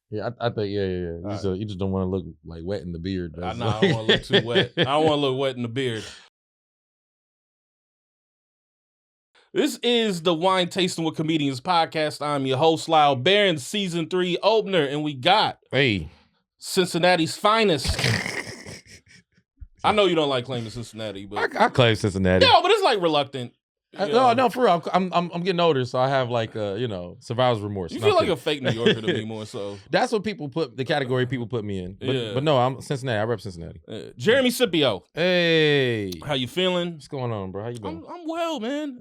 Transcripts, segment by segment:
Yeah, I think yeah. You All just don't want to look like wet in the beard. I don't want to look too wet. I don't want to look wet in the beard. This is the Wine Tasting with Comedians podcast. I'm your host, Lyall. Behrens, season 3 opener, and we got Cincinnati's finest. I know you don't like claiming Cincinnati, but I claim Cincinnati. No, but it's like reluctant. No, for real. I'm getting older, so I have like survivor's remorse. You feel like a fake New Yorker to me more so. That's what the category people put me in. But no, I'm Cincinnati. I rep Cincinnati. Jeremy Scippio. Hey. How you feeling? What's going on, bro? How you doing? I'm well, man.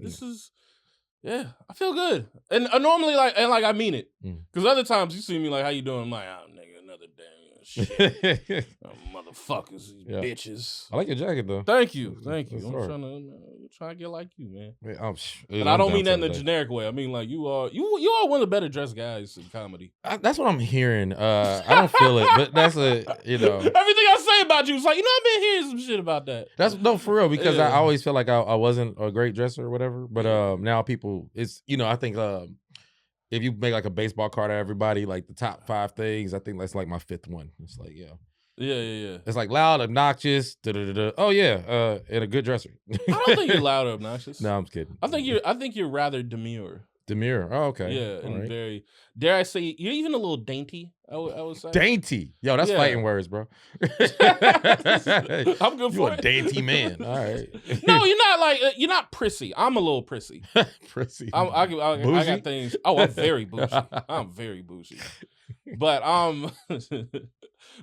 I feel good. And normally I mean it. Because other times you see me like, how you doing? I'm like, oh, nigga, another damn shit. Motherfuckers, bitches. I like your jacket though. Thank you. I'm trying to get like you, man. And I don't mean that in a generic way. I mean like you are one of the better dressed guys in comedy. That's what I'm hearing. I don't feel it, but that's everything I say about you is like, I've been hearing some shit about that. That's no for real because I always felt like I wasn't a great dresser or whatever. But now people, it's I think if you make like a baseball card of everybody, like the top 5 things, I think that's like my 5th one. It's like Yeah. It's like loud, obnoxious, oh yeah, and a good dresser. I don't think you're loud or obnoxious. No, I'm just kidding. I think you're rather demure. Demure. Oh, okay. Yeah, and very, dare I say, you're even a little dainty, I would say. Dainty. Yo, that's fighting words, bro. I'm good for you a dainty man. All right. No, you're not you're not prissy. I'm a little prissy. Prissy. I got things. Oh, I'm very bougie. I'm very bougie. But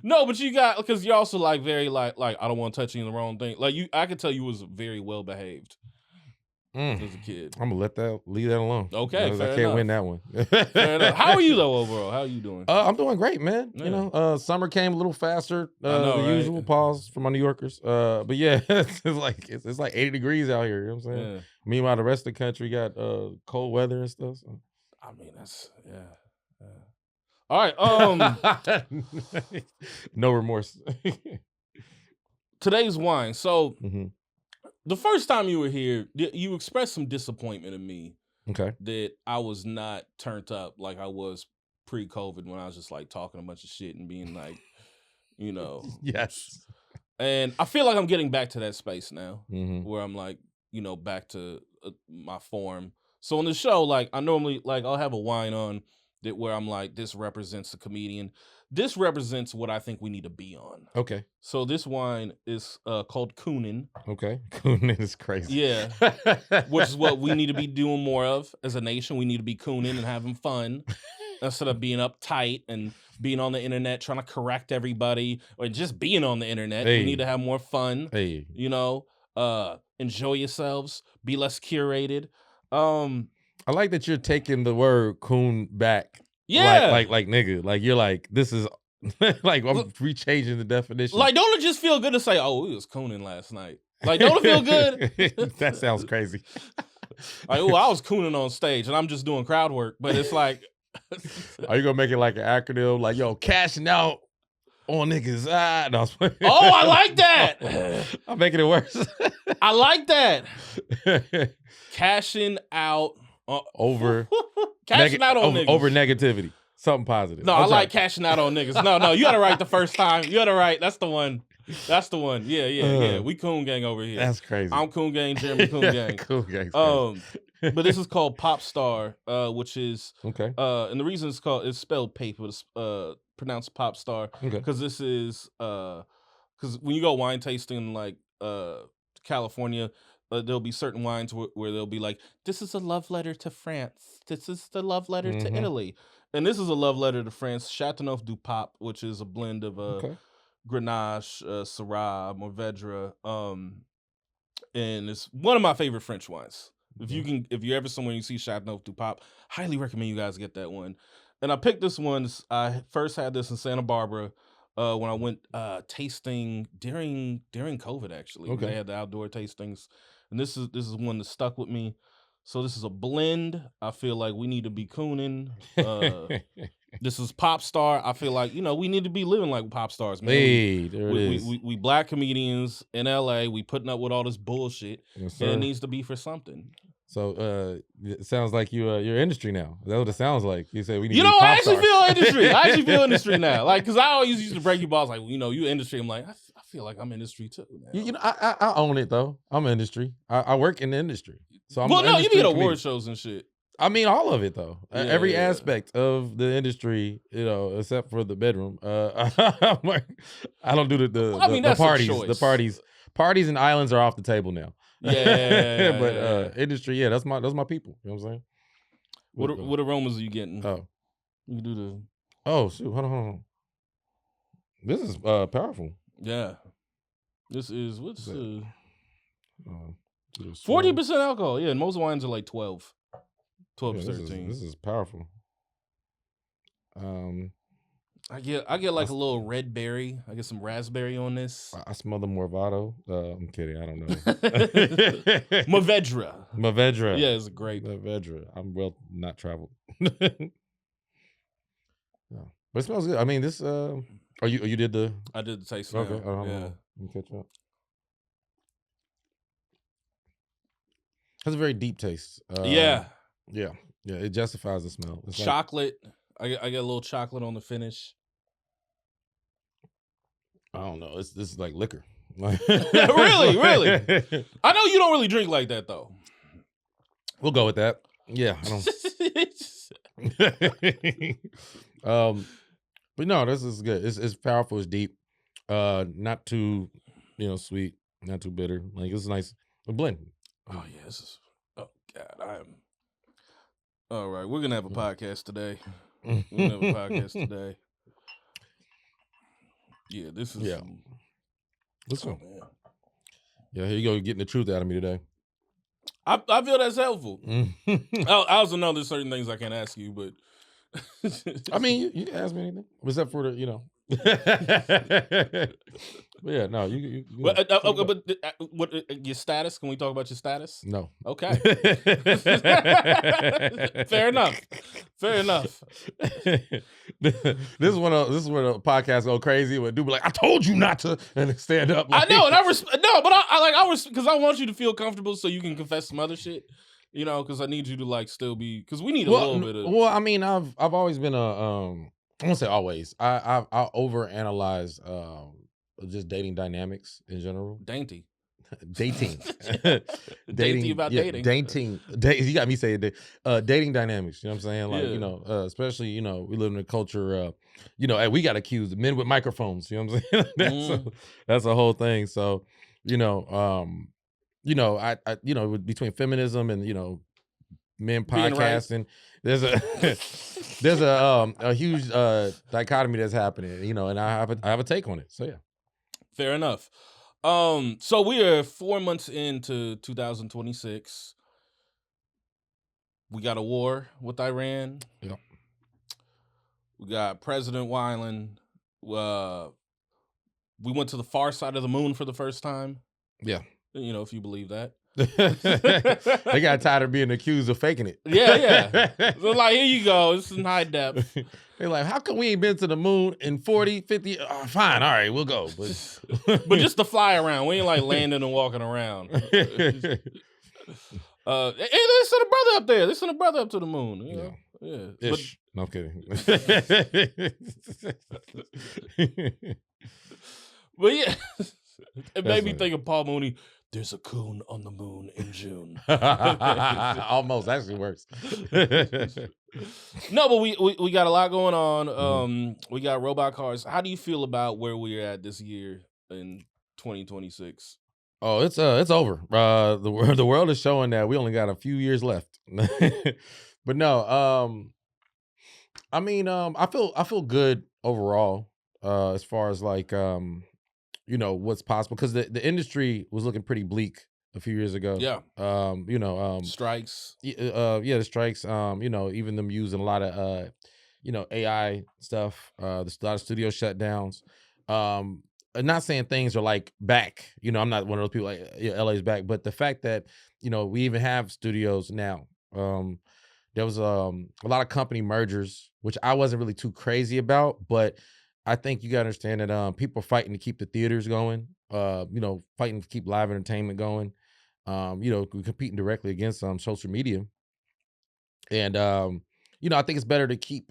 no, but you got, because you're also like very like I don't want to touch you in the wrong thing. Like I could tell you was very well behaved as a kid. I'm gonna leave that alone. Okay, I can't win that one. Fair enough. How are you though overall? How are you doing? I'm doing great, man. Yeah. Summer came a little faster than the usual. Pause for my New Yorkers. But yeah, it's like 80 degrees out here. You know what I'm saying? Yeah. Meanwhile, the rest of the country got cold weather and stuff. So. I mean, that's All right. No remorse. Today's wine. So the first time you were here, you expressed some disappointment in me. Okay. That I was not turned up like I was pre-COVID when I was just like talking a bunch of shit and being like, Yes. And I feel like I'm getting back to that space now where I'm like, back to my form. So on the show, like I normally I'll have a wine on that where I'm like, this represents a comedian. This represents what I think we need to be on. Okay. So this wine is called Coonin. Okay. Coonin is crazy. Yeah. Which is what we need to be doing more of as a nation. We need to be cooning and having fun instead of being uptight and being on the internet trying to correct everybody or just being on the internet. We need to have more fun. Enjoy yourselves. Be less curated. I like that you're taking the word coon back. Yeah. Like nigga. Like you're like, this is like I'm rechanging the definition. Like, don't it just feel good to say, oh, we was cooning last night? Like, don't it feel good? That sounds crazy. Like, oh, I was cooning on stage and I'm just doing crowd work. But it's like are you gonna make it like an acronym? Like, yo, cashing out on niggas. No. Oh, I like that. I'm making it worse. I like that. Cashing out. Over cashing out on niggas. Over negativity. Something positive. No, I like cashing out on niggas. No, you got it right the first time. You got it right. That's the one. Yeah. We Coon Gang over here. That's crazy. I'm Coon Gang, Jeremy Coon Gang. Coon Gang. But this is called Pop Star, which is okay. And the reason it's spelled paper, it's pronounced Pop Star. Because this is because when you go wine tasting like California, there'll be certain wines where they'll be like, this is a love letter to France. This is the love letter to Italy. And this is a love letter to France. Chateauneuf du Pape, which is a blend of Grenache, Syrah, Mourvedre. And it's one of my favorite French wines. If you're ever somewhere and you see Chateauneuf du Pape, highly recommend you guys get that one. And I picked this one. I first had this in Santa Barbara when I went tasting during COVID, actually. Okay. They had the outdoor tastings. And this is one that stuck with me. So this is a blend. I feel like we need to be cooning. This is Pop Star. I feel like, we need to be living like pop stars, man. Hey, there it is. We black comedians in LA, we putting up with all this bullshit. Yes, and it needs to be for something. So it sounds like you're industry now. That's what it sounds like. You say we need. I actually feel industry. I actually feel industry now. Like, because I always used to break your balls. Like, you industry. I'm like, I feel like I'm industry too. Now. I own it though. I'm industry. I work in the industry. So I'm you be at award shows and shit. I mean, all of it though. Yeah, every aspect of the industry, except for the bedroom. I don't do the parties. The parties and islands are off the table now. Yeah, but industry, that's my people. You know what I'm saying? What aromas are you getting? Oh, you do the. Oh shoot! Hold on. This is powerful. Yeah, this is what's 40% alcohol. Yeah, and most wines are like 12 to 13. This is powerful. I get like a little red berry. I get some raspberry on this. I smell the Morvato. I'm kidding. I don't know. Movedra. Yeah, it's great. Movedra. I'm well not traveled. Yeah. But it smells good. I mean, this. You did the. I did the taste. Okay. Let me catch up. Has a very deep taste. Yeah. It justifies the smell. It's chocolate. I get a little chocolate on the finish. I don't know. This is like liquor. Really? I know you don't really drink like that though. We'll go with that. Yeah. I don't. But no, this is good. It's powerful. It's deep. Not too, sweet. Not too bitter. Like it's nice. A blend. Oh yeah. Oh God. All right. We're gonna have a podcast today. Yeah, this is. Yeah. Listen. Man. Yeah, here you go. You're getting the truth out of me today. I feel that's helpful. I also know there's certain things I can't ask you, but. I mean, you can ask me anything, except for the, But yeah, no, you what your status? Can we talk about your status? No. Okay. Fair enough. This is when a podcast go crazy. When dude be like, "I told you not to," and stand up. Like, I know, and I because I want you to feel comfortable so you can confess some other shit. Because I need you to like still be because we need a little bit of. Well, I mean, I've always been I won't say always. I overanalyze just dating dynamics in general. Dating. Dating about dating. You got me saying dating dynamics. You know what I'm saying? Like, especially, we live in a culture, hey, we got accused men with microphones. You know what I'm saying? That's a whole thing. So, I between feminism and, men podcasting, there's a huge dichotomy that's happening, and I have a take on it. So yeah. Fair enough. So we are 4 months into 2026. We got a war with Iran. Yep. We got President Wyland. We went to the far side of the moon for the first time. Yeah. If you believe that. They got tired of being accused of faking it. Yeah. So like, here you go. It's in high depth. They're like, how come we ain't been to the moon in 40, 50? Fine, all right, we'll go. But just to fly around. We ain't like landing and walking around. Hey, they sent a brother up there. They sent a brother up to the moon. Yeah. Ish. No, I'm kidding. But yeah, it made me think of Paul Mooney. There's a coon on the moon in June. Almost actually works. No, but we got a lot going on. We got robot cars. How do you feel about where we're at this year in 2026? Oh, it's over. The world is showing that we only got a few years left. But no, I mean, I feel good overall as far as like what's possible, because the industry was looking pretty bleak a few years ago. Yeah. Strikes. The strikes. Even them using a lot of AI stuff. A lot of studio shutdowns. I'm not saying things are like back. I'm not one of those people like LA's back, but the fact that we even have studios now. There was a lot of company mergers, which I wasn't really too crazy about, but I think you gotta understand that people are fighting to keep the theaters going, fighting to keep live entertainment going. we're competing directly against social media. And I think it's better to keep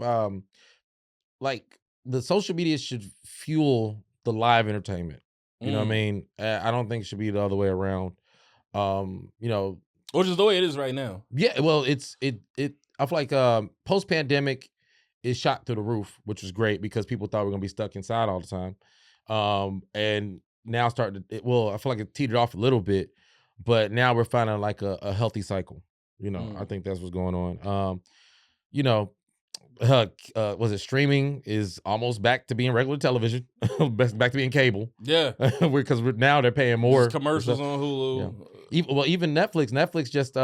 like the social media should fuel the live entertainment. You know what I mean? I don't think it should be the other way around. Which is the way it is right now. Yeah, well, it I feel like post pandemic it shot through the roof, which was great because people thought we were gonna be stuck inside all the time. And now starting to I feel like it teetered off a little bit, but now we're finding like a healthy cycle. I think that's what's going on. Was it streaming is almost back to being regular television, back to being cable. Yeah, because now they're paying more. Just commercials on Hulu. Yeah. Even Netflix. Netflix just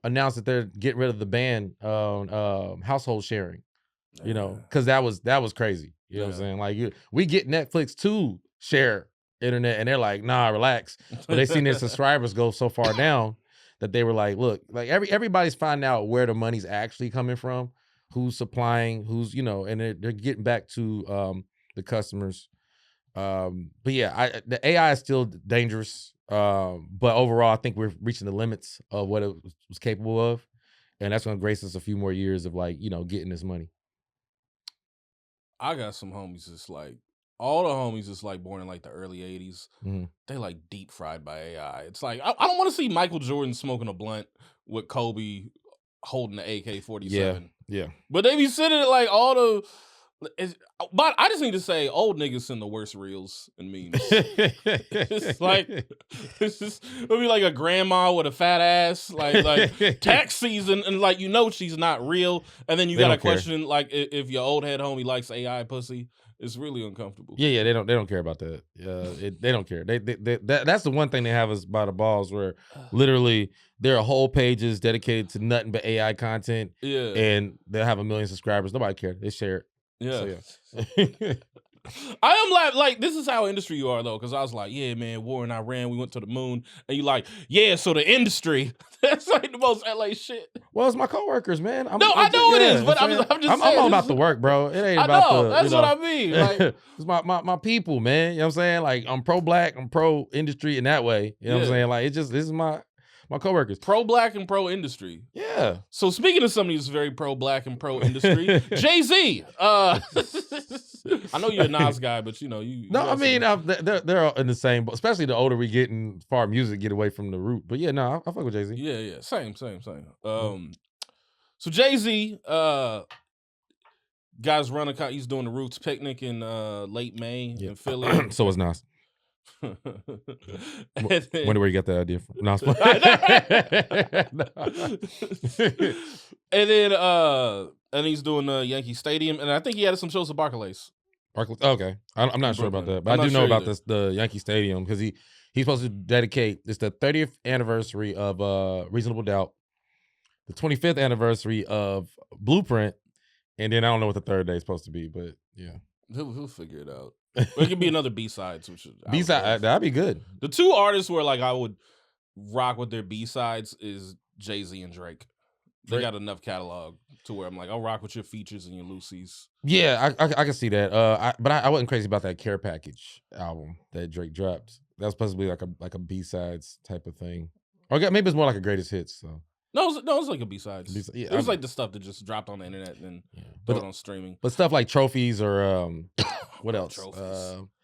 announced that they're getting rid of the ban on household sharing. Because that was crazy. You know what I'm saying? Like we get Netflix to share internet, and they're like, nah, relax. But they seen their subscribers go so far down that they were like, look, like everybody's finding out where the money's actually coming from, who's supplying, who's and they're getting back to the customers. But yeah, the AI is still dangerous. But overall, I think we're reaching the limits of what it was capable of, and that's going to grace us a few more years of getting this money. I got some homies that's like, all the homies that's like born in like the early 80s. Mm-hmm. They like deep fried by AI. It's like, I don't want to see Michael Jordan smoking a blunt with Kobe holding the AK-47. Yeah. But they be sitting at like all the... But I just need to say, old niggas send the worst reels and memes. It's like, it'll be like a grandma with a fat ass, like tax season, and like she's not real, and then you got to question like if your old head homie likes AI pussy. It's really uncomfortable. Yeah, they don't care about that. They don't care. That's the one thing they have us by the balls, where literally there are whole pages dedicated to nothing but AI content. Yeah, and they'll have 1 million subscribers. Nobody cares. They share it. Yeah. So, yeah. I am like, this is how industry you are though, because I was like, yeah, man, war in Iran, we went to the moon, and you like, yeah, so the industry, that's like the most LA shit. Well, it's my coworkers, man. I know it is, but I'm just saying. I'm all about the work, bro. It ain't about that's what I mean. Like, it's my people, man. You know what I'm saying? Like, I'm pro-black, I'm pro-industry in that way. You know what I'm saying? Like, this is my coworkers. Pro-black and pro-industry. Yeah. So speaking of somebody who's very pro-black and pro-industry, Jay-Z. I know you're a Nas guy, but you. No, I mean, they're in the same, especially the older we get and far music get away from the root. But yeah, no, I fuck with Jay-Z. Yeah. Same. So Jay-Z, guys he's doing the Roots picnic in late May in Philly. So is Nas. Wonder where you got that idea from. No, and he's doing Yankee Stadium, and I think he added some shows to Barclays. Okay, I'm not sure about that, but I do know about the Yankee Stadium because he's supposed to dedicate. It's the 30th anniversary of Reasonable Doubt, the 25th anniversary of Blueprint, and then I don't know what the third day is supposed to be, but yeah, he'll figure it out. It could be another B-sides, which B-side that'd be good. The two artists where like I would rock with their B-sides is Jay-Z and Drake. They got enough catalog to where I'm like, I'll rock with your features and your Lucy's. Yeah, I can see that. But I wasn't crazy about that Care Package album that Drake dropped. That was supposed to be like a B-sides type of thing, or maybe it's more like a greatest hits. So. No, it's like a B-sides. It was like the stuff that just dropped on the internet and then put it on streaming. But stuff like Trophies or what else?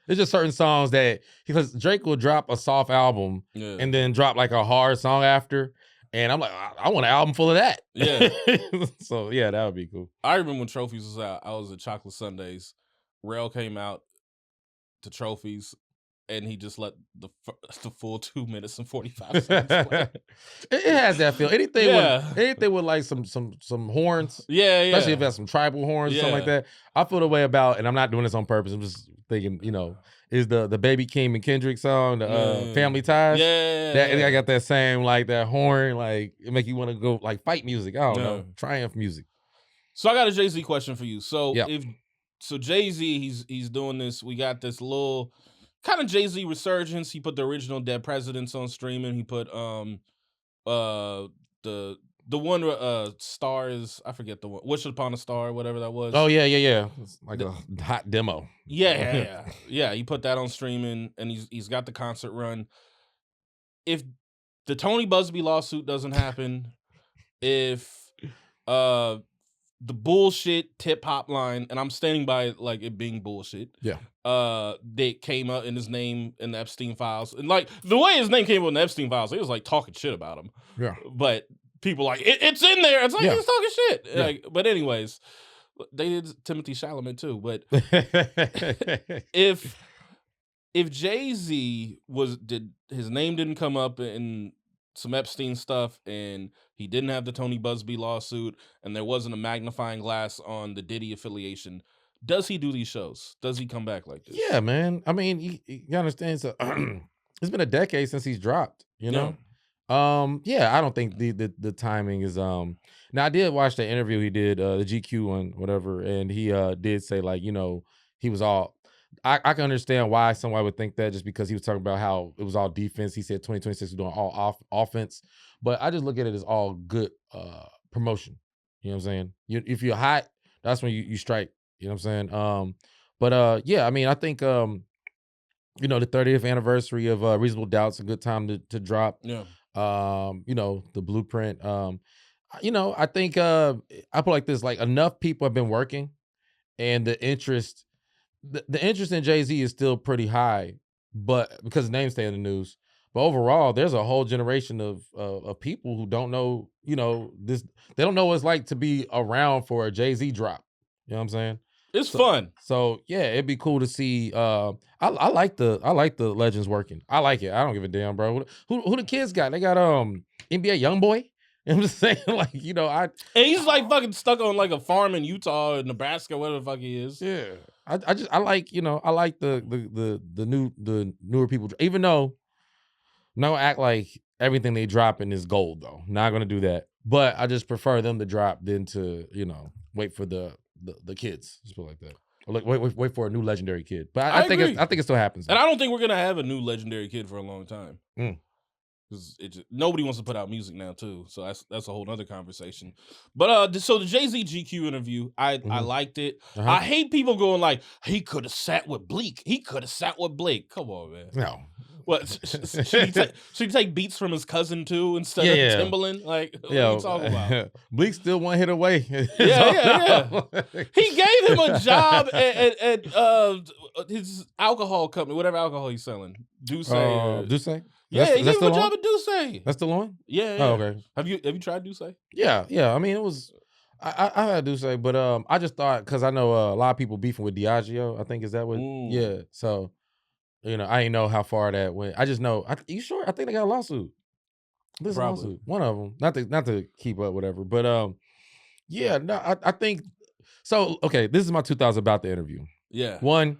There's just certain songs that, because Drake will drop a soft album and then drop like a hard song after. And I'm like, I want an album full of that. Yeah. So yeah, that would be cool. I remember when Trophies was out, I was at Chocolate Sundays. Rel came out to Trophies. And he just let the full 2 minutes and 45 seconds play. It has that feel. Anything with like some horns. Especially if it has some tribal horns or something like that. I feel the way about, and I'm not doing this on purpose. I'm just thinking, is the Baby King and Kendrick song, the Family Ties. I got that same like that horn, like it make you want to go like fight music. I don't know, triumph music. So I got a Jay-Z question for you. So Jay-Z, he's doing this. We got this little kind of Jay-Z resurgence. He put the original Dead Presidents on streaming. He put the one Stars, I forget the one, Wish Upon a Star, whatever that was. Oh yeah. It's like a hot demo. Yeah. He put that on streaming, and he's got the concert run. If the Tony Busby lawsuit doesn't happen, if the bullshit tip hotline, and I'm standing by like it being bullshit. Yeah. They came up in his name in the Epstein files, and like the way his name came up in the Epstein files, it was like talking shit about him. Yeah. But people like it's in there. It's like he's talking shit. Yeah. Like, but anyways, they did Timothy Chalamet too. But if Jay-Z his name didn't come up in some Epstein stuff, and he didn't have the Tony Busby lawsuit, and there wasn't a magnifying glass on the Diddy affiliation, does he do these shows? Does he come back like this? Yeah, man. I mean, you understand. So it's been a decade since he's dropped. You know. Yeah, I don't think the timing is. Now I did watch the interview he did, the GQ one, whatever, and he did say like, you know, he was all. I can understand why somebody would think that, just because he was talking about how it was all defense. He said 2026 was doing all offense, but I just look at it as all good promotion. You know what I'm saying? If you're hot, that's when you strike. You know what I'm saying? But yeah, I mean, I think you know, the 30th anniversary of Reasonable Doubt's a good time to drop. Yeah. You know, the Blueprint. You know, I think I put like this: like, enough people have been working, and the interest in Jay-Z is still pretty high, but because his name stay in the news. But overall, there's a whole generation of people who don't know, you know, this. They don't know what it's like to be around for a Jay-Z drop. You know what I'm saying? It's fun. So yeah, it'd be cool to see. I like the legends working. I like it. I don't give a damn, bro. Who the kids got? They got NBA YoungBoy. I'm just saying, like, you know, and he's like fucking stuck on like a farm in Utah or Nebraska, whatever the fuck he is. Yeah, I like, you know, I like the newer people, even though no act like everything they dropping is gold though. Not gonna do that, but I just prefer them to drop than to, you know, wait for the kids, just put it like that. Or wait for a new legendary kid. But I think it still happens though. And I don't think we're gonna have a new legendary kid for a long time. Because nobody wants to put out music now too, so that's a whole other conversation. But so the Jay-Z GQ interview, I liked it. I hate people going like, he could have sat with Bleak. He could have sat with Blake. Come on, man. No. What should he take beats from his cousin too instead of Timbaland? Like, what are you talking about? Bleak still one hit away. Yeah. He gave him a job at his alcohol company, whatever alcohol he's selling. Douce. Yeah, he gave him a job at Douce. That's the one? Yeah. Oh, okay. Have you tried Douce? Yeah. I mean, it was. I had Douce, but I just thought, because I know a lot of people beefing with Diageo. I think, is that what? Yeah. So, you know, I didn't know how far that went. I just know. You sure? I think they got a lawsuit. This lawsuit, one of them. Not to keep up, whatever. But yeah. No, I think so. Okay, this is my 2 thoughts about the interview. Yeah. One,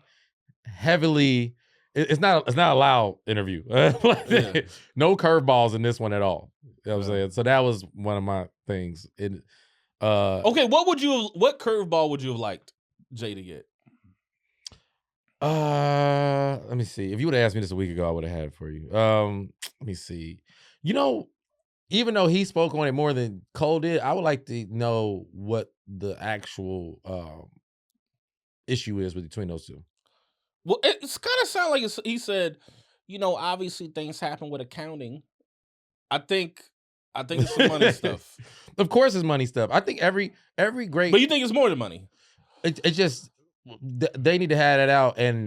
heavily. It's not a loud interview. No curveballs in this one at all. You know what I'm saying? So that was one of my things. Okay, what curveball would you have liked Jay to get? Let me see. If you would have asked me this a week ago, I would have had it for you. Let me see. You know, even though he spoke on it more than Cole did, I would like to know what the actual issue is between those two. Well, it's kind of sound like he said, you know, obviously things happen with accounting. I think it's some money stuff. Of course, it's money stuff. I think every great. But you think it's more than money? It's just they need to have that out, and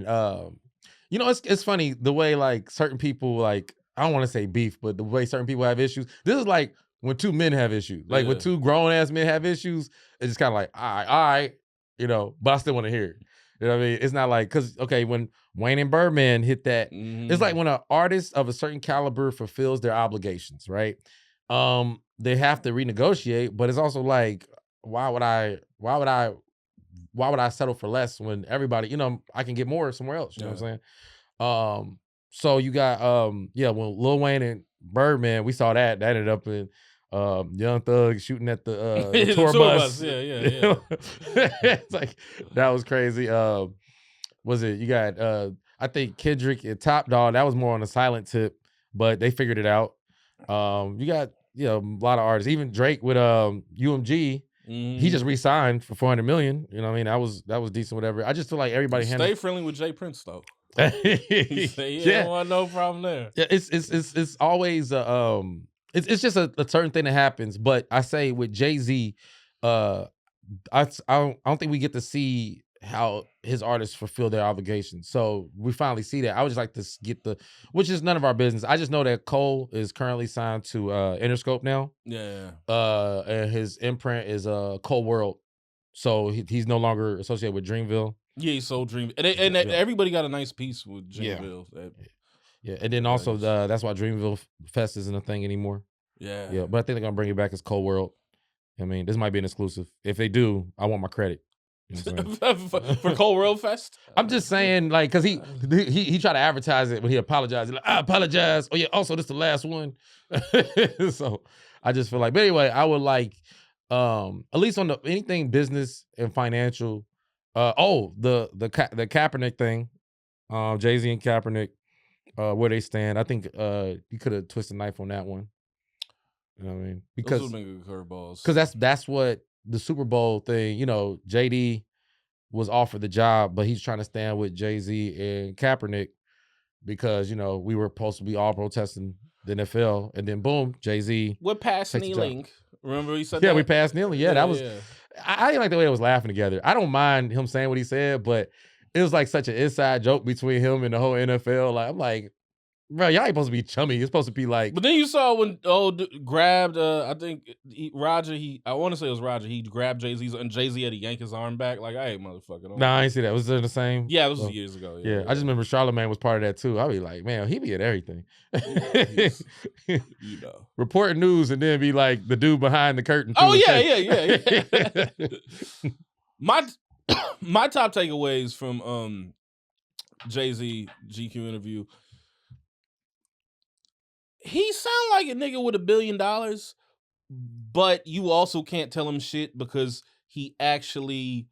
you know, it's funny the way like certain people, like, I don't want to say beef, but the way certain people have issues. This is like when two men have issues, like when two grown ass men have issues. It's just kind of like, all right, you know. But I still want to hear it. You know what I mean? It's not like, because, okay, when Wayne and Birdman hit that, it's like when an artist of a certain caliber fulfills their obligations, right? They have to renegotiate, but it's also like, why would I settle for less when everybody, you know, I can get more somewhere else, you know what I'm saying? So you got, when Lil Wayne and Birdman, we saw that ended up in Young Thug shooting at the tour bus. Yeah. It's like, that was crazy. Was it, you got I think Kendrick and Top Dog, that was more on a silent tip, but they figured it out. You got, you know, a lot of artists, even Drake with UMG. He just re-signed for $400 million. You know what I mean? That was decent, whatever. I just feel like everybody stay friendly with Jay Prince though. He said, "Yeah, I want no problem there." Yeah, it's always it's just a certain thing that happens. But I say with Jay-Z, I don't think we get to see how his artists fulfill their obligations. So we finally see that. I would just like to get which is none of our business. I just know that Cole is currently signed to Interscope now. Yeah. And his imprint is Cole World. So he's no longer associated with Dreamville. Yeah, he sold Dreamville. And everybody got a nice piece with Dreamville. Yeah. And then also that's why Dreamville Fest isn't a thing anymore. Yeah. Yeah. But I think they're gonna bring it back as Cole World. I mean, this might be an exclusive. If they do, I want my credit. You know for Cole World Fest? I'm just saying, like, because he tried to advertise it, but he apologized. Like, I apologize. Oh, yeah, also, this is the last one. So I just feel like, but anyway, I would like, at least on anything business and financial, the Kaepernick thing, Jay-Z and Kaepernick, where they stand. I think you could have twisted the knife on that one. You know what I mean? Because curveballs. Because that's what the Super Bowl thing, JD was offered the job, but he's trying to stand with Jay-Z and Kaepernick because, we were supposed to be all protesting the NFL. And then boom, Jay-Z. We're past kneeling. Remember he said that? Yeah, we passed kneeling. Yeah, that was. Yeah. I didn't like the way they was laughing together. I don't mind him saying what he said, but it was like such an inside joke between him and the whole NFL. Like, I'm like, bro, y'all ain't supposed to be chummy. You're supposed to be like. But then you saw when grabbed, I think Roger. I want to say it was Roger. He grabbed Jay-Z's and Jay-Z had to yank his arm back. Like, hey, motherfucker. Nah, I ain't see that. Was it the same? Yeah, this was years ago. Yeah, I just remember Charlamagne was part of that too. I'd be like, man, he be at everything. Reporting news and then be like the dude behind the curtain. Oh yeah. My top takeaways from Jay-Z GQ interview. He sound like a nigga with $1 billion, but you also can't tell him shit because he actually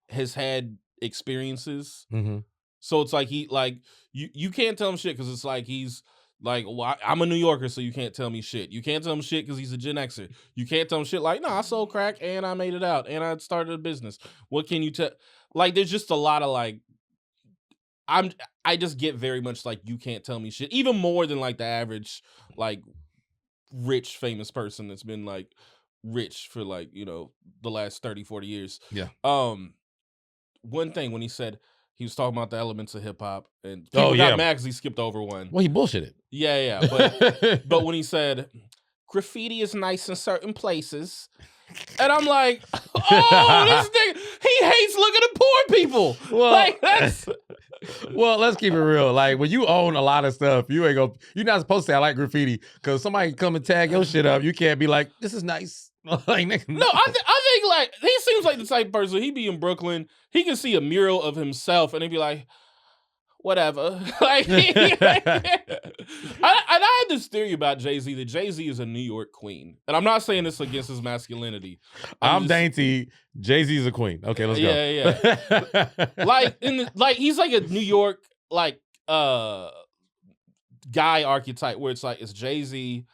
has had experiences. Mm-hmm. So it's like you can't tell him shit because it's like he's like, well, I'm a New Yorker, so you can't tell me shit. You can't tell him shit because he's a Gen Xer. You can't tell him shit like, no, I sold crack and I made it out and I started a business. What can you tell? Like, there's just a lot of like. I just get very much like you can't tell me shit, even more than like the average like rich famous person that's been like rich for like the last 30-40 years. Yeah. One thing when he said he was talking about the elements of hip hop and people got mad because he skipped over one. Well, he bullshitted. Yeah, but when he said graffiti is nice in certain places. And I'm like, oh, this nigga, he hates looking at poor people. Well, like that's. Well, let's keep it real. Like when you own a lot of stuff, you're not supposed to say I like graffiti because somebody come and tag your shit up. You can't be like, this is nice. Like, nigga, no, I think like he seems like the type of person. He be in Brooklyn, he can see a mural of himself, and he'd be like, whatever. Like, I had this theory about Jay-Z that Jay-Z is a New York queen, and I'm not saying this against his masculinity. I'm dainty. Jay-Z's a queen. Okay, let's go. Yeah. like he's like a New York like guy archetype where it's like it's Jay-Z,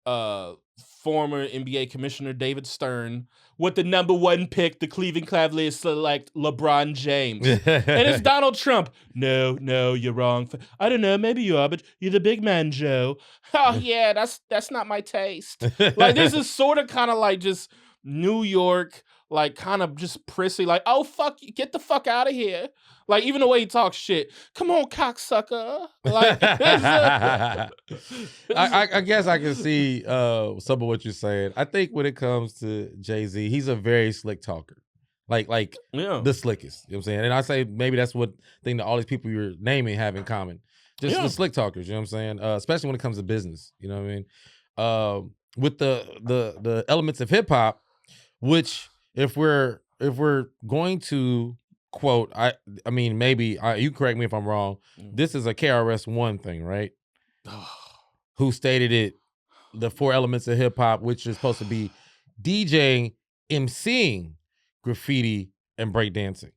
former NBA commissioner David Stern, with the number 1 pick, the Cleveland Cavaliers select LeBron James. And it's Donald Trump. No, you're wrong. I don't know, maybe you are, but you're the big man, Joe. Oh, yeah, that's not my taste. Like, this is sort of kind of like just New York, like kind of just prissy, like, oh, fuck, get the fuck out of here. Like, even the way he talks shit. Come on, cocksucker. Like, I guess I can see some of what you're saying. I think when it comes to Jay-Z, he's a very slick talker. Like the slickest. You know what I'm saying? And I say maybe that's what thing that all these people you're naming have in common. Just the slick talkers, you know what I'm saying? Especially when it comes to business. You know what I mean? With the elements of hip hop, which if we're going to quote, I mean, maybe you correct me if I'm wrong. This is a KRS-One thing, right? Who stated it? The 4 elements of hip hop, which is supposed to be DJing, MCing, graffiti, and breakdancing.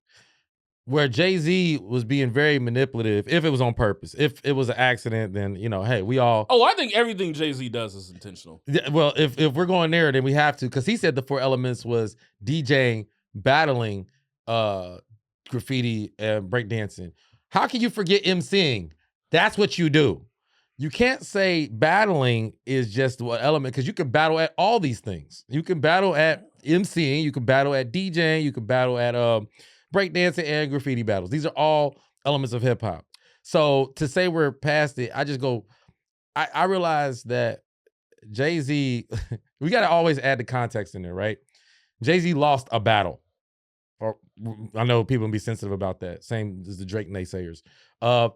Where Jay-Z was being very manipulative, if it was on purpose. If it was an accident, then hey, we all. Oh, I think everything Jay-Z does is intentional. Well, if we're going there, then we have to, because he said the 4 elements was DJing, battling, graffiti and breakdancing. How can you forget emceeing? That's what you do. You can't say battling is just one element because you can battle at all these things. You can battle at emceeing, you can battle at DJing, you can battle at breakdancing and graffiti battles. These are all elements of hip hop. So to say we're past it, I just go, I realize that Jay-Z, we got to always add the context in there, right? Jay-Z lost a battle. Or I know people can be sensitive about that. Same as the Drake naysayers.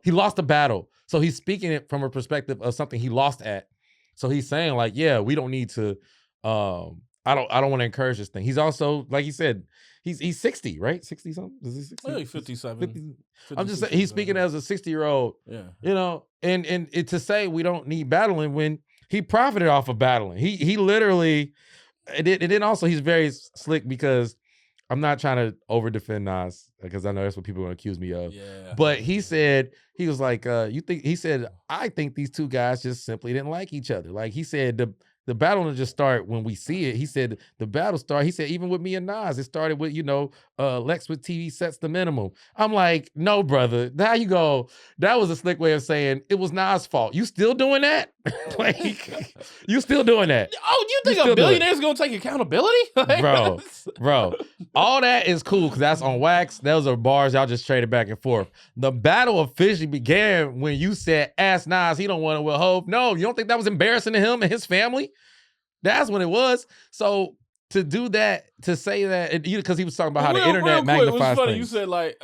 He lost a battle. So he's speaking it from a perspective of something he lost at. So he's saying like, yeah, we don't need to, I don't want to encourage this thing. He's also, like he said, he's 60, right? 60 something? Is he 60? Well, 57. I'm just saying he's speaking as a 60-year-old, you know, and to say we don't need battling when he profited off of battling. He literally, and then also he's very slick because I'm not trying to over defend Nas because I know that's what people are going to accuse me of. Yeah. But he said, he was like, I think these two guys just simply didn't like each other. Like he said, the battle didn't just start when we see it. He said the battle started. He said even with me and Nas, it started with Lex with TV sets the minimum. I'm like, no, brother. How you go? That was a slick way of saying it was Nas' fault. You still doing that? Like you still doing that? Oh, you think a billionaire's gonna take accountability, bro? All that is cool because that's on wax. Those are bars y'all just traded back and forth. The battle officially began when you said, "Ask Nas, he don't want to with Hov." No, you don't think that was embarrassing to him and his family? That's when it was. So to do that, to say that, because he was talking about how the internet magnifies things. It was funny. You said like,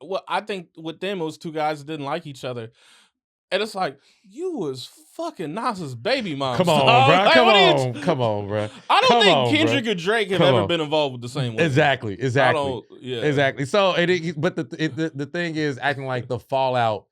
well, I think with them it was two guys that didn't like each other. And it's like, you was fucking Nas's baby mom. Come on, bro. Like, come on, bro. I don't think Kendrick or Drake have ever been involved with the same one. Exactly. Exactly. So, but the thing is, acting like the fallout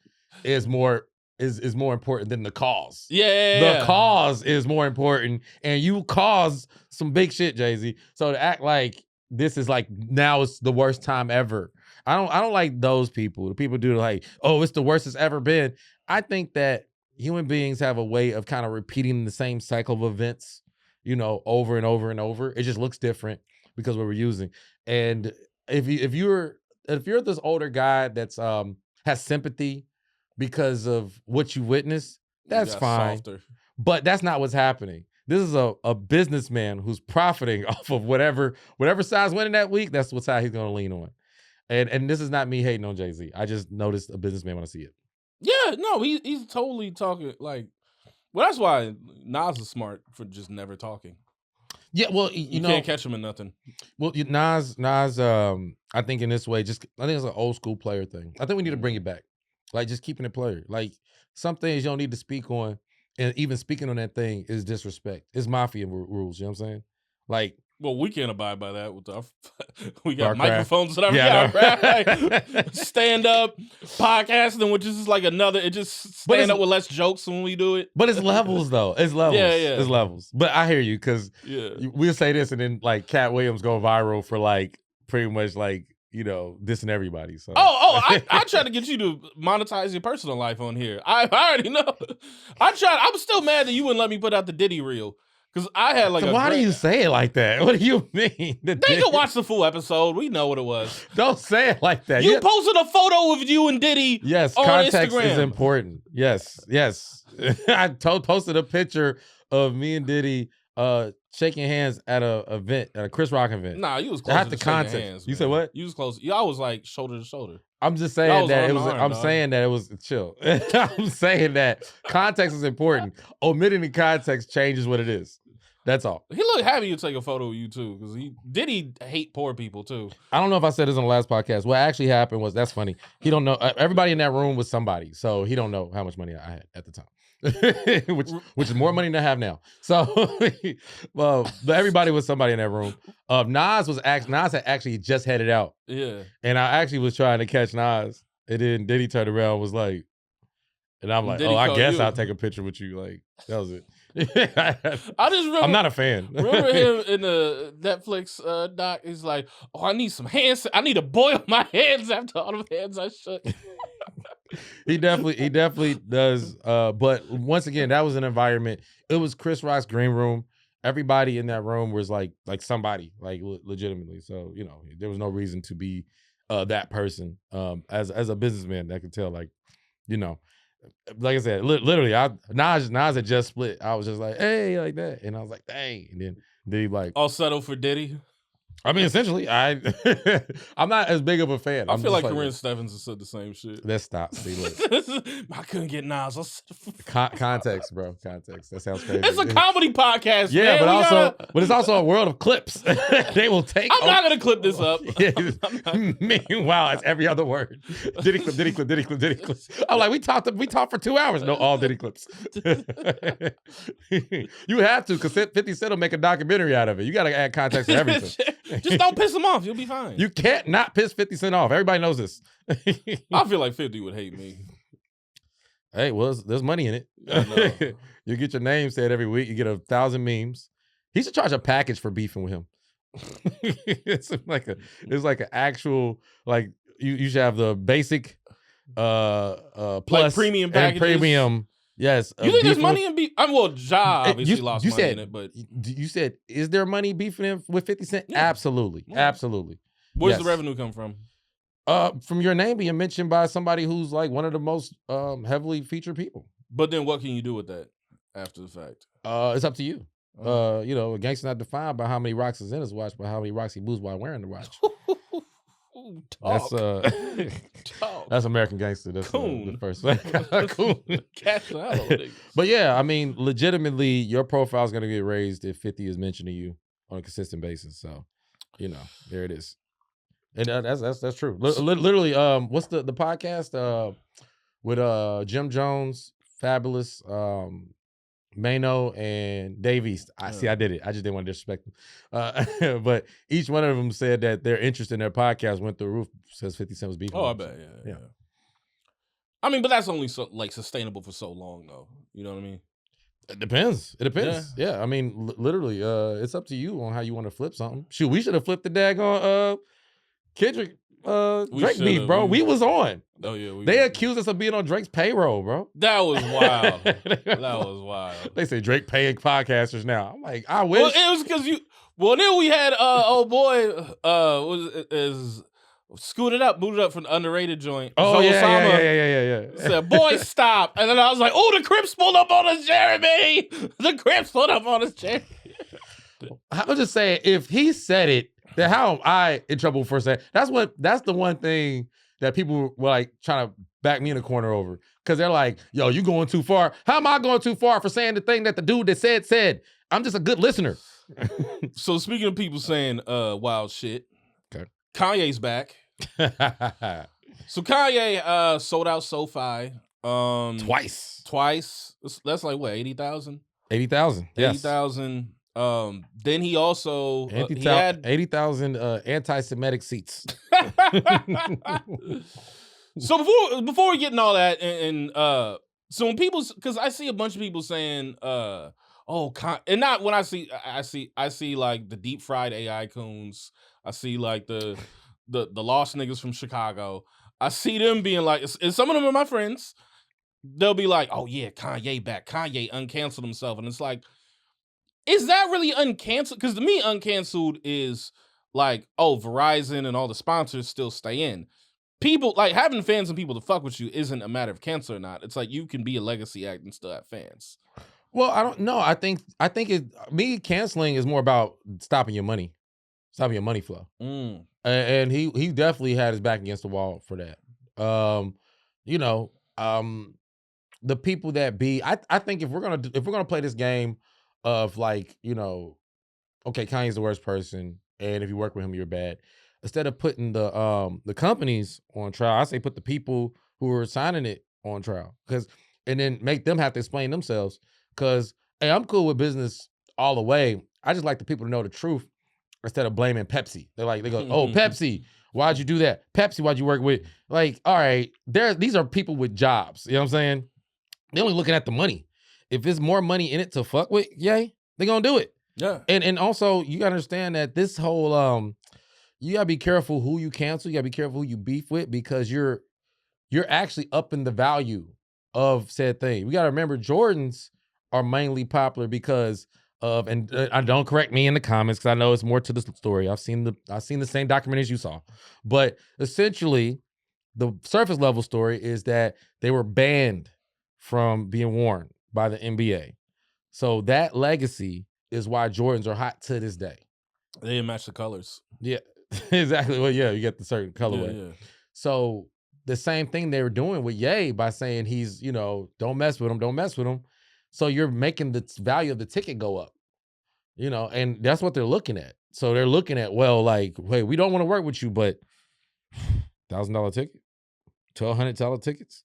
is more important than the cause. The cause is more important, and you caused some big shit, Jay-Z. So to act like this is like now it's the worst time ever. I don't like those people. The people do like, oh, it's the worst it's ever been. I think that human beings have a way of kind of repeating the same cycle of events, over and over and over. It just looks different because what we're using. And if you're this older guy that's has sympathy because of what you witnessed, that's fine. Softer. But that's not what's happening. This is a businessman who's profiting off of whatever side's winning that week. That's what side he's going to lean on. And this is not me hating on Jay-Z. I just noticed a businessman when I see it. Yeah, no, he's totally talking like. Well, that's why Nas is smart for just never talking. Yeah, well, you can't catch him in nothing. Well, Nas, I think in this way, I think it's an old school player thing. I think we need to bring it back, like just keeping it player. Like some things you don't need to speak on, and even speaking on that thing is disrespect. It's mafia rules. You know what I'm saying? Like. Well, we can't abide by that. With we got microphones and everything. Stand up, podcasting, which is like another. It just stand up with less jokes when we do it. But it's levels, though. It's levels. Yeah. It's levels. But I hear you because we'll say this and then like Cat Williams go viral for like pretty much like dissing everybody. So I tried to get you to monetize your personal life on here. I already know. I tried. I'm still mad that you wouldn't let me put out the Diddy reel. Because I had like why do you say it like that? What do you mean? They can watch the full episode. We know what it was. Don't say it like that. You posted a photo of you and Diddy. Yes, on context Instagram. Is important. Yes. I posted a picture of me and Diddy shaking hands at a Chris Rock event. Nah, you was close to context. Hands. You said what? You was close. I was like shoulder to shoulder. I'm just saying that it was. I'm saying that it was chill. I'm saying that context is important. Omitting the context changes what it is. That's all. He looked happy to take a photo of you too, because he hate poor people too. I don't know if I said this on the last podcast. What actually happened was, that's funny. He don't know. Everybody in that room was somebody, so he don't know how much money I had at the time, which is more money than I have now. So, but everybody was somebody in that room. Nas had actually just headed out. Yeah, and I actually was trying to catch Nas, and then Diddy turned around and was like, and I'm like, I guess I'll take a picture with you. Like that was it. I just remember, I'm not a fan. Remember him in the Netflix doc? He's like, "Oh, I need some hands. I need to boil my hands after all the hands I shook." He definitely does. But once again, that was an environment. It was Chris Rock's green room. Everybody in that room was like somebody, like legitimately. So there was no reason to be that person as a businessman that could tell, like, you know, like I said, literally, Nas had just split. I was just like, hey, like that, and I was like, dang, and then they like all settled for Diddy. I mean, essentially, I'm not as big of a fan. I feel like Corinne Stephens has said the same shit. Let's stop. See, look. I couldn't get Nas. Context, bro. Context. That sounds crazy. It's a comedy podcast. Yeah, man. but it's also a world of clips. They will take. I'm not gonna clip this up. Meanwhile, it's every other word. Diddy clip. I'm like, we talked for 2 hours. No, all Diddy clips. You have to, because 50 Cent will make a documentary out of it. You got to add context to everything. Just don't piss him off. You'll be fine. You can't not piss 50 Cent off. Everybody knows this. I feel like 50 would hate me. Hey, well, there's money in it. You get your name said every week. You get 1,000 memes. He should charge a package for beefing with him. It's like an actual, like, you should have the basic plus like premium packages. And premium. Yes. You think there's money in beef? Well, Ja obviously lost money in it, but you said, is there money beefing him with 50 Cent? Yeah. Absolutely. Yeah. Absolutely. Where's the revenue come from? From your name being mentioned by somebody who's like one of the most heavily featured people. But then what can you do with that after the fact? It's up to you. You know, a gangster not defined by how many rocks is in his watch, but how many rocks he moves while wearing the watch. That's American Gangster. That's the first thing. Coon. But yeah, I mean, legitimately, your profile is going to get raised if 50 is mentioned to you on a consistent basis. So, you know, there it is. And that's true. Literally, what's the podcast with Jim Jones, Fabulous, Mano, and Dave East? I did it. I just didn't want to disrespect them. But each one of them said that their interest in their podcast went through the roof since 50 Cent was beefing. Oh, I bet. Yeah. I mean, but that's only sustainable for so long, though. You know what I mean? It depends. Yeah. I mean, literally, it's up to you on how you want to flip something. Shoot, we should have flipped the daggone Kendrick Drake beef, bro. We was on. Oh yeah, they accused us of being on Drake's payroll, bro. That was wild. That was wild. They say Drake paying podcasters now. I'm like, I wish. Well, it was because you. Well, then we had old boy booted up from the underrated joint. Oh yeah. Said, "Boy, stop!" And then I was like, "Oh, the Crips pulled up on us, Jeremy. The Crips pulled up on us, Jeremy." I was just saying, if he said it, then how am I in trouble for saying? That's the one thing that people were like trying to back me in the corner over, because they're like, "Yo, you going too far." How am I going too far for saying the thing that the dude that said? I'm just a good listener. So speaking of people saying wild shit, okay, Kanye's back. So Kanye sold out SoFi twice. That's like what, 80,000? 80,000. Yes. 80,000. Then he also he had 80,000 anti-Semitic seats. So before we get in all that, and so when people, because I see a bunch of people saying and not when I see like the deep fried AI coons. I see like the lost niggas from Chicago. I see them being like, and some of them are my friends. They'll be like, "Oh yeah, Kanye back. Kanye uncanceled himself," and it's like, is that really uncanceled? Because to me, uncanceled is like, oh, Verizon and all the sponsors still stay in. People, like, having fans and people to fuck with you isn't a matter of cancel or not. It's like you can be a legacy act and still have fans. Well, I don't know. I think me canceling is more about stopping your money flow. And he definitely had his back against the wall for that. The people that I think if we're gonna play this game of like, okay, Kanye's the worst person, and if you work with him, you're bad. Instead of putting the companies on trial, I say put the people who are signing it on trial, and then make them have to explain themselves. Because hey, I'm cool with business all the way. I just like the people to know the truth instead of blaming Pepsi. They go, "Oh, Pepsi, why'd you do that? Pepsi, why'd you work with?" Like, all right, these are people with jobs. You know what I'm saying? They're only looking at the money. If there's more money in it to fuck with, yay, they're gonna do it. Yeah. And also you gotta understand that this whole you gotta be careful who you cancel, you gotta be careful who you beef with, because you're actually upping the value of said thing. We gotta remember Jordans are mainly popular because and don't correct me in the comments because I know it's more to the story. I've seen the same documentaries you saw, but essentially, the surface level story is that they were banned from being worn by the NBA. So that legacy is why Jordans are hot to this day. They didn't match the colors. Yeah, exactly. Well, yeah, you get the certain colorway. Yeah. So the same thing they were doing with Ye by saying he's, don't mess with him. So you're making the value of the ticket go up, and that's what they're looking at. So they're looking at, well, like, hey, we don't want to work with you, but $1,000 ticket, $1,200 tickets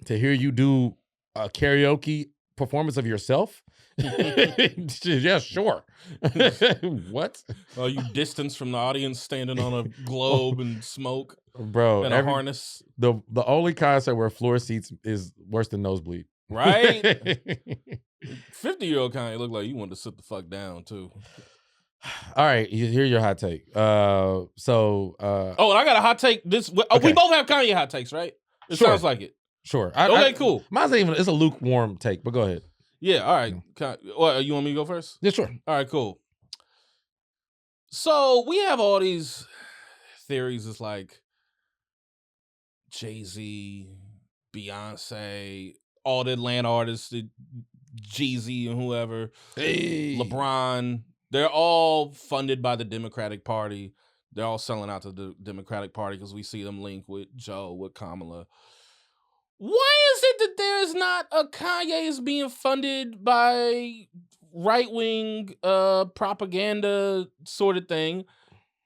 to hear you do a karaoke performance of yourself. Yeah, sure. What? Oh, you distance from the audience, standing on a globe and smoke, bro, and a harness. The only concert where floor seats is worse than nosebleed. Right? 50-year-old Kanye looked like you wanted to sit the fuck down too. All right, here's your hot take. And I got a hot take. We both have Kanye hot takes, right? It sounds like it. Sure. Cool. Mine's it's a lukewarm take, but go ahead. Yeah, all right. You want me to go first? Yeah, sure. All right, cool. So we have all these theories. It's like Jay-Z, Beyonce, all the Atlanta artists, Jeezy and whoever, LeBron. They're all funded by the Democratic Party. They're all selling out to the Democratic Party because we see them linked with Joe, with Kamala. Why is it that there's not a Kanye is being funded by right-wing propaganda sort of thing?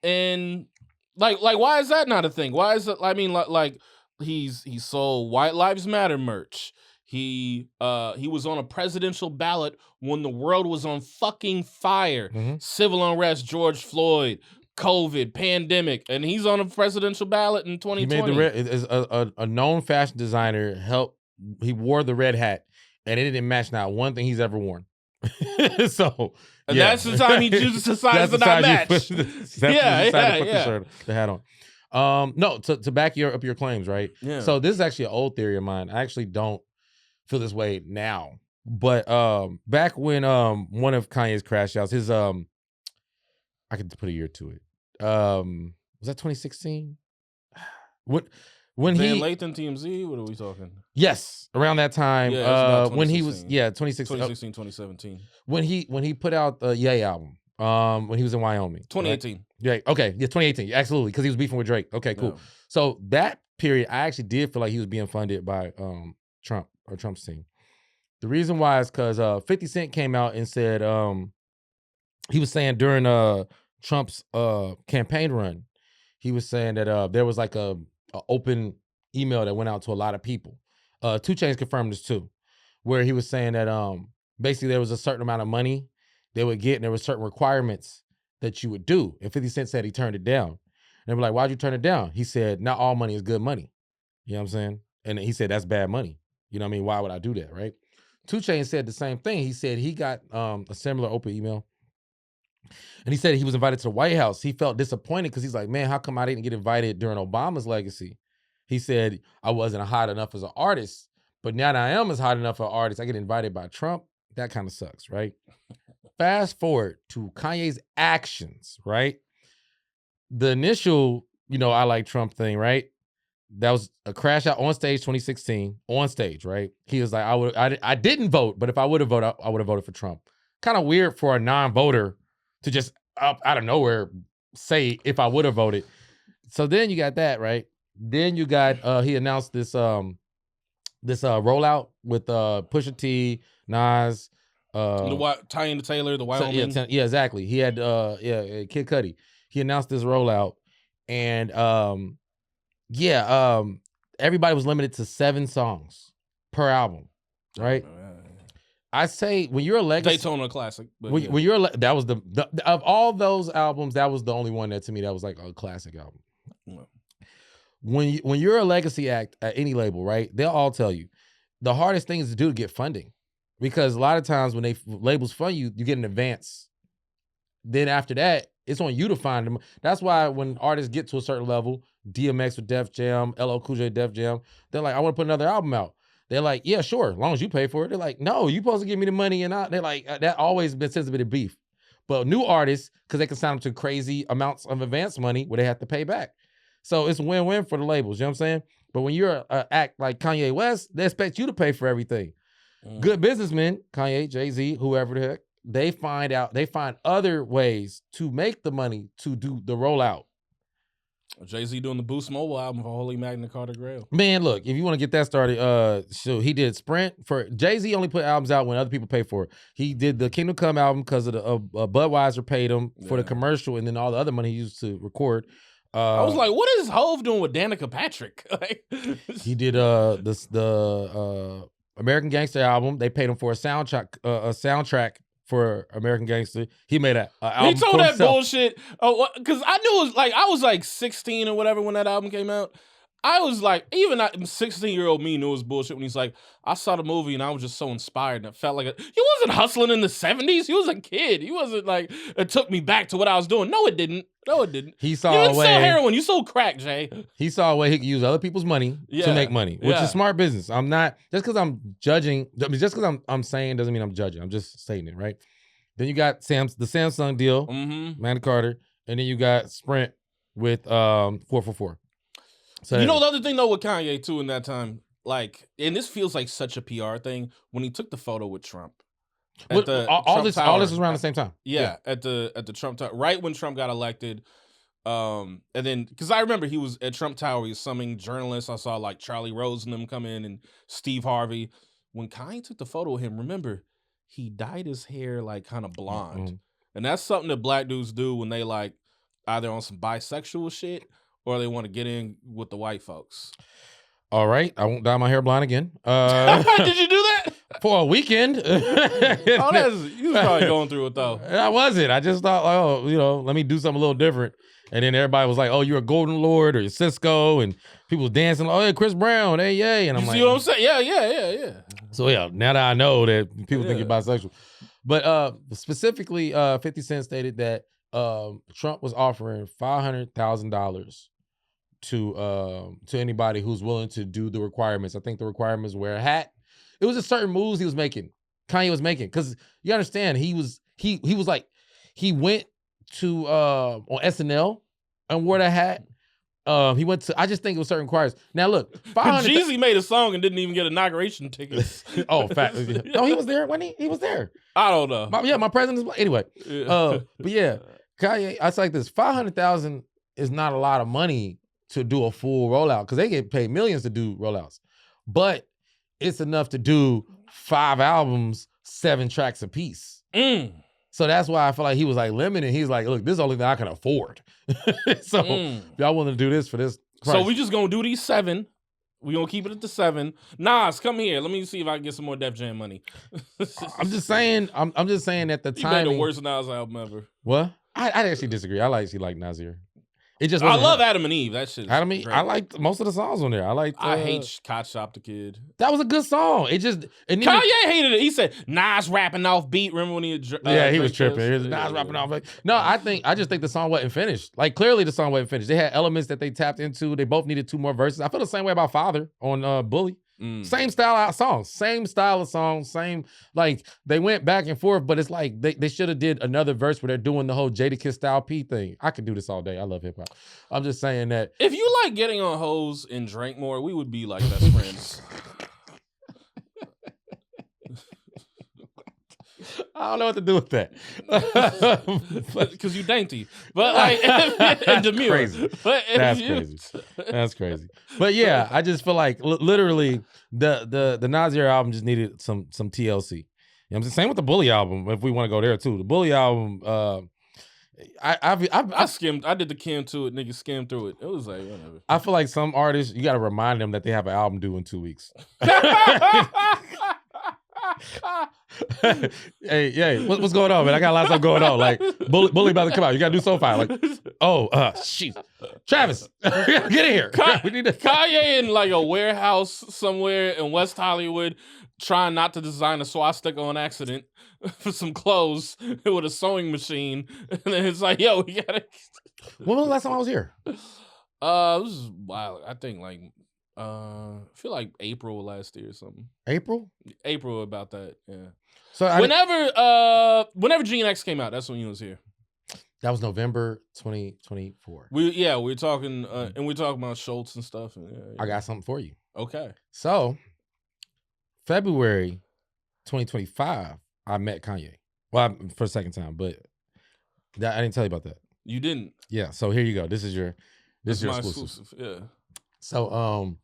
And like why is that not a thing? Why is it? I mean, like he sold White Lives Matter merch. He was on a presidential ballot when the world was on fucking fire. Mm-hmm. Civil unrest, George Floyd, COVID, pandemic, and he's on a presidential ballot in 2020. He made a known fashion designer. He wore the red hat, and it didn't match not one thing he's ever worn. So that's the time he decides to not match. The hat on. No, to back up your claims, right? Yeah. So this is actually an old theory of mine. I actually don't feel this way now, but back when one of Kanye's crash outs, his I could put a year to it. Was that 2016? When Van Lathan TMZ? What are we talking? Yes, around that time. Yeah, when he was 2016, 2017. When he put out the Ye album. When he was in Wyoming. 2018. Right? Yeah, okay. Yeah, 2018. Absolutely. Because he was beefing with Drake. Okay, cool. Yeah. So that period, I actually did feel like he was being funded by Trump or Trump's team. The reason why is because 50 Cent came out and said he was saying during Trump's campaign run, he was saying that there was like a open email that went out to a lot of people. 2 Chainz confirmed this too, where he was saying that basically there was a certain amount of money they would get and there were certain requirements that you would do. And 50 Cent said he turned it down. And they were like, why'd you turn it down? He said, not all money is good money. You know what I'm saying? And he said, that's bad money. You know what I mean? Why would I do that, right? 2 Chainz said the same thing. He said he got a similar open email. And he said he was invited to the White House. He felt disappointed because he's like, man, how come I didn't get invited during Obama's legacy? He said, I wasn't hot enough as an artist, but now that I am as hot enough as an artist, I get invited by Trump. That kind of sucks, right? Fast forward to Kanye's actions, right? The initial, I like Trump thing, right? That was a crash out on stage 2016, on stage, right? He was like, I didn't vote, but if I would have voted, I would have voted for Trump. Kind of weird for a non-voter to just out of nowhere say if I would have voted. So then you got that, right? Then you got he announced this rollout with Pusha T, Nas, Tyanna Taylor, the Wyoming. Yeah, exactly. He had Kid Cudi. He announced this rollout, and everybody was limited to 7 songs per album, right? I say when you're a legacy Daytona classic. When you're that was the of all those albums, that was the only one that to me that was like a classic album. Yeah. When you're a legacy act at any label, right? They'll all tell you the hardest thing is to do to get funding, because a lot of times when labels fund you, you get an advance. Then after that, it's on you to find them. That's why when artists get to a certain level, DMX with Def Jam, LL Cool J Def Jam, they're like, I want to put another album out. They're like, yeah, sure, as long as you pay for it. They're like, no, you supposed to give me the money, and they're like, that always been since a bit of beef. But new artists, because they can sign them to crazy amounts of advance money where they have to pay back. So it's a win-win for the labels, you know what I'm saying? But when you're an act like Kanye West, they expect you to pay for everything. Good businessmen, Kanye, Jay-Z, whoever the heck, they find other ways to make the money to do the rollout. Jay-Z doing the Boost Mobile album for Holy Magna Carta Grail. Man, look, if you want to get that started, so he did Sprint. For Jay-Z only put albums out when other people pay for it. He did the Kingdom Come album because of the Budweiser paid him for the commercial, and then all the other money he used to record. I was like, what is Hove doing with Danica Patrick? He did the American Gangster album. They paid him for a soundtrack for American Gangster. He made an album. He told that himself. bullshit. Oh, because I knew it was like I was like 16 or whatever when that album came out. I was like, even 16-year-old me knew it was bullshit when he's like, I saw the movie and I was just so inspired and it felt like he wasn't hustling in the 70s. He was a kid. He wasn't like, it took me back to what I was doing. No, it didn't. He saw you didn't a way. sell heroin. You sold crack, Jay. He saw a way he could use other people's money to make money, which is smart business. I'm not, just because I'm judging, just because I'm saying doesn't mean I'm judging. I'm just stating it, right? Then you got the Samsung deal, Magna Carta, and then you got Sprint with 444. So you know the other thing though with Kanye too in that time, like, and this feels like such a PR thing when he took the photo with Trump. All this was around the same time. Yeah, at the Trump Tower, right when Trump got elected. And then because I remember he was at Trump Tower, he was summoning journalists. I saw like Charlie Rose and them come in and Steve Harvey. When Kanye took the photo of him, remember he dyed his hair like kind of blonde, and that's something that black dudes do when they like either on some bisexual shit or they want to get in with the white folks. All right, I won't dye my hair blonde again. Did you do that? For a weekend. You was probably going through it though. I wasn't. I just thought, let me do something a little different. And then everybody was like, oh, you're a Golden Lord or Cisco, and people dancing, oh, hey, Chris Brown, hey, yay. And I'm like, see what I'm saying? Yeah. So yeah, now that I know that people think you're bisexual. But specifically, 50 Cent stated that Trump was offering $500,000 to anybody who's willing to do the requirements. I think the requirements wear a hat. It was just certain moves he was making. Kanye was making, because you understand he went to on SNL and wore that hat. He went to. I just think it was certain requirements. Now look, Jeezy made a song and didn't even get inauguration tickets. Oh, fact. No, he was there when he was there. I don't know. My president is anyway. But yeah, Kanye. I like this. $500,000 is not a lot of money to do a full rollout, because they get paid millions to do rollouts, but it's enough to do 5 albums, 7 tracks a piece. So that's why I feel like he was like limited. He's like, look, this is the only thing I can afford. So if y'all want to do this for this price. So we just gonna do these 7. We gonna keep it at the 7. Nas, come here. Let me see if I can get some more Def Jam money. I'm just saying at the time. He made the worst Nas album ever. What? I actually disagree. I actually like Nasir. It just I love Adam and Eve. That shit. Adam and Eve. I liked most of the songs on there. I hate Cot Shop the Kid. That was a good song. It just Kanye hated it. He said Nas rapping off beat. Remember when he was tripping. Nas rapping off. No, I just think the song wasn't finished. Like clearly the song wasn't finished. They had elements that they tapped into. They both needed 2 more verses. I feel the same way about Father on Bully. Same style of songs, same, like they went back and forth, but it's like they should have did another verse where they're doing the whole Jadakiss Style P thing. I could do this all day. I love hip hop. I'm just saying that if you like getting on hoes and drank more, we would be like best friends. I don't know what to do with that. Because you dainty. But like and demure. Crazy. Crazy. That's crazy. But yeah, I just feel like literally the Nasir album just needed some TLC. You know what I'm saying? Same with the Bully album, if we want to go there too. The Bully album, I skimmed. I did the Kim to it. Niggas skimmed through it. It was like whatever. I feel like some artists, you got to remind them that they have an album due in 2 weeks. hey, what's going on, man? I got a lot of stuff going on. Like Bully about to come out. You gotta do SoFi. Like, shit. Travis, get in here. We need to Kanye in like a warehouse somewhere in West Hollywood, trying not to design a swastika on accident for some clothes with a sewing machine, and then it's like, yo, we gotta. When was the last time I was here? This is wild. I think like I feel like April last year or something. April about that. Yeah. So whenever Gene X came out, that's when you was here. That was November 2024. We're talking and we're talking about Schultz and stuff. And, I got something for you. Okay. So February 2025, I met Kanye. Well, for a second time, but I didn't tell you about that. You didn't. Yeah. So here you go. This is your exclusive. Yeah. So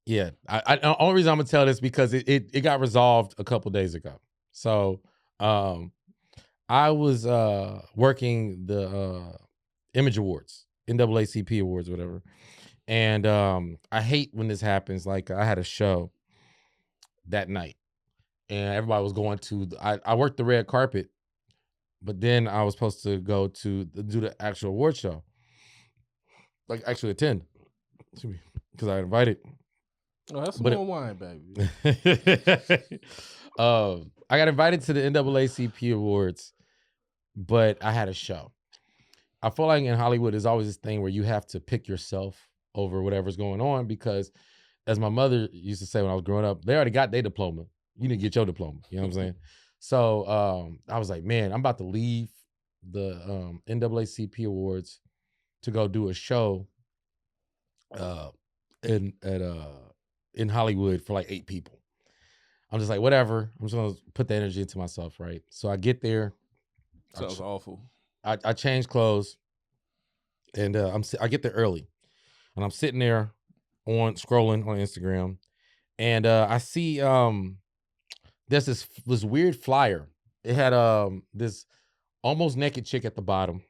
yeah. The only reason I'm gonna tell this because it got resolved a couple days ago. So I was working the Image Awards, NAACP Awards, whatever. And I hate when this happens. Like I had a show that night and everybody was going to, I worked the red carpet, but then I was supposed to go to do the actual award show. Like actually attend. Because I invited. Oh, that's more wine, baby. I got invited to the NAACP Awards, but I had a show. I feel like in Hollywood, there's always this thing where you have to pick yourself over whatever's going on because, as my mother used to say when I was growing up, they already got their diploma. You need to get your diploma. You know what I'm saying? So I was like, man, I'm about to leave the NAACP Awards to go do a show in Hollywood for like 8 people. I'm just like, whatever. I'm just gonna put the energy into myself, right? So I get there. Sounds awful. I change clothes, and I get there early, and I'm sitting there scrolling on Instagram, and I see there's this weird flyer. It had this almost naked chick at the bottom.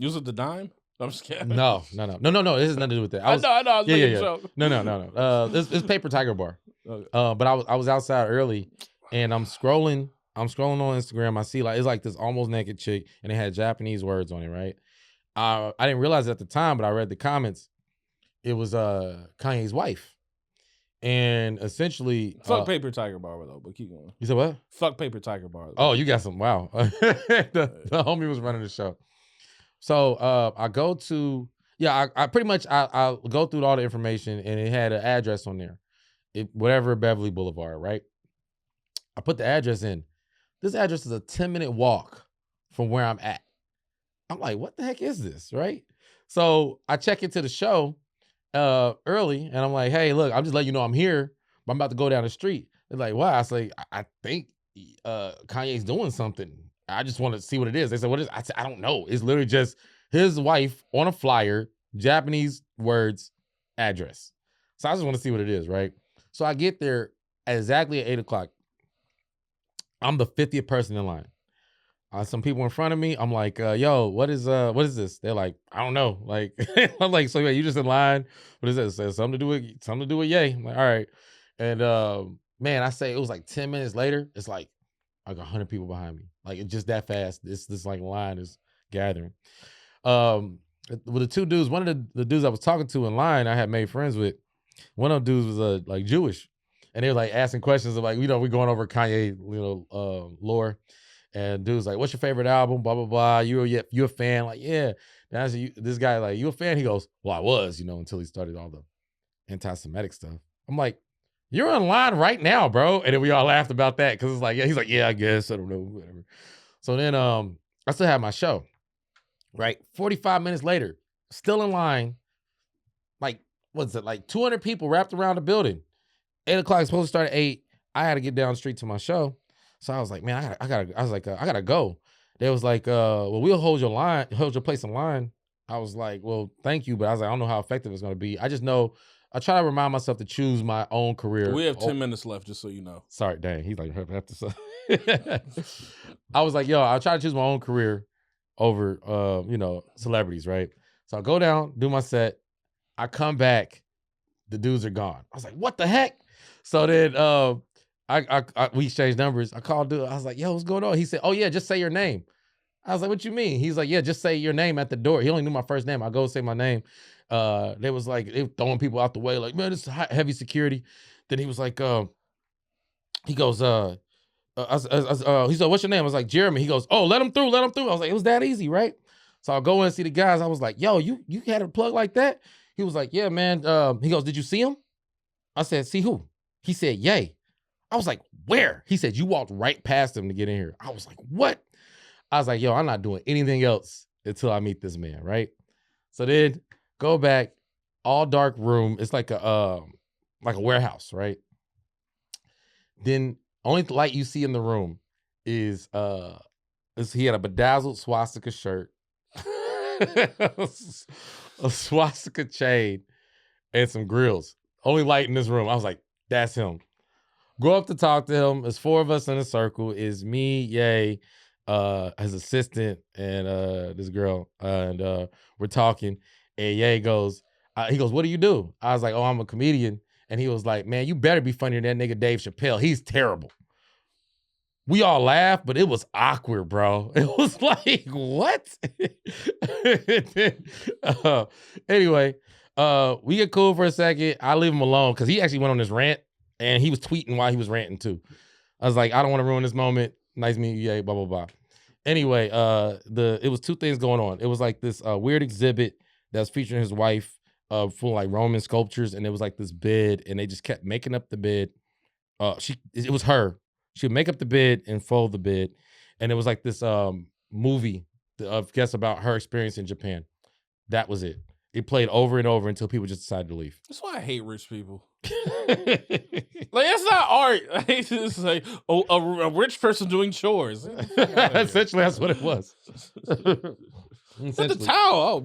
Was it the Dime? I'm just kidding. No. This has nothing to do with that. I know. I was making a joke. No. It's Paper Tiger Bar. Okay. But I was outside early, and I'm scrolling on Instagram. I see it's like this almost naked chick, and it had Japanese words on it, right? I didn't realize it at the time, but I read the comments. It was Kanye's wife, and essentially fuck Paper Tiger Bar though. But keep going. You said what? Fuck Paper Tiger Bar. Though. Oh, you got some. Wow. the homie was running the show. So I go to I pretty much I go through all the information, and it had an address on there, whatever Beverly Boulevard, right? I put the address in. This address is a 10-minute walk from where I'm at. I'm like, what the heck is this, right? So I check into the show early, and I'm like, hey, look, I'm just letting you know I'm here, but I'm about to go down the street. They're like, why? I was like, I think Kanye's doing something. I just want to see what it is. They said, what is it? I said, I don't know. It's literally just his wife on a flyer, Japanese words, address. So I just want to see what it is, right? So I get there exactly at 8:00. I'm the 50th person in line. Some people in front of me, I'm like, yo, what is this? They're like, I don't know. Like, I'm like, so yeah, you just in line. What is this? Says something to do with yay. I'm like, all right. And man, I say it was like 10 minutes later, it's like 100 people behind me. Like it's just that fast. This like line is gathering. With the two dudes, one of the dudes I was talking to in line, I had made friends with. One of the dudes was like Jewish, and they were like asking questions of like, we're going over Kanye, lore. And dude's like, what's your favorite album? Blah, blah, blah. You a fan? Like, yeah. This guy, like, you a fan? He goes, well, I was, until he started all the anti-Semitic stuff. I'm like, you're in line right now, bro. And then we all laughed about that because it's like, yeah, he's like, yeah, I guess. I don't know, whatever. So then I still had my show, right? 45 minutes later, still in line. Like, what's it? Like 200 people wrapped around the building. 8:00 is supposed to start at 8. I had to get down the street to my show. So I was like, man, I gotta go. They was like, well, we'll hold your place in line. I was like, well, thank you. But I was like, I don't know how effective it's going to be. I just know, I try to remind myself to choose my own career. We have 10 minutes left, just so you know. Sorry, dang. He's like, have to say. I was like, yo, I'll try to choose my own career over, celebrities, right? So I go down, do my set. I come back. The dudes are gone. I was like, what the heck? So then, we exchanged numbers. I called dude. I was like, yo, what's going on? He said, oh yeah, just say your name. I was like, what you mean? He's like, yeah, just say your name at the door. He only knew my first name. I go say my name. They was like, they were throwing people out the way. Like, man, this is heavy security. Then he was like, he goes, he said, what's your name? I was like, Jeremy. He goes, oh, let him through. I was like, it was that easy, right? So I'll go in and see the guys. I was like, yo, you had a plug like that? He was like, yeah, man. He goes, did you see him? I said, see who? He said, yay. I was like, where? He said, you walked right past him to get in here. I was like, what? I was like, yo, I'm not doing anything else until I meet this man, right? So then go back, all dark room. It's like a warehouse, right? Then only light you see in the room is he had a bedazzled swastika shirt, a swastika chain, and some grills. Only light in this room. I was like, that's him. Go up to talk to him. There's 4 of us in a circle. Is me, Ye, his assistant, and this girl. And we're talking. And Ye goes, he goes, what do you do? I was like, oh, I'm a comedian. And he was like, man, you better be funnier than that nigga Dave Chappelle. He's terrible. We all laughed, but it was awkward, bro. It was like, what? Anyway, we get cool for a second. I leave him alone because he actually went on this rant and he was tweeting while he was ranting too. I was like, I don't want to ruin this moment. Nice meeting you, blah, blah, blah. Anyway, it was 2 things going on. It was like this weird exhibit that was featuring his wife full of like Roman sculptures, and it was like this bed, and they just kept making up the bed. It was her. She would make up the bed and fold the bed, and it was like this movie about her experience in Japan. That was it. It played over and over until people just decided to leave. That's why I hate rich people. Like, that's not art. It's just like a rich person doing chores. Essentially, that's what it was. Is that the towel? Oh,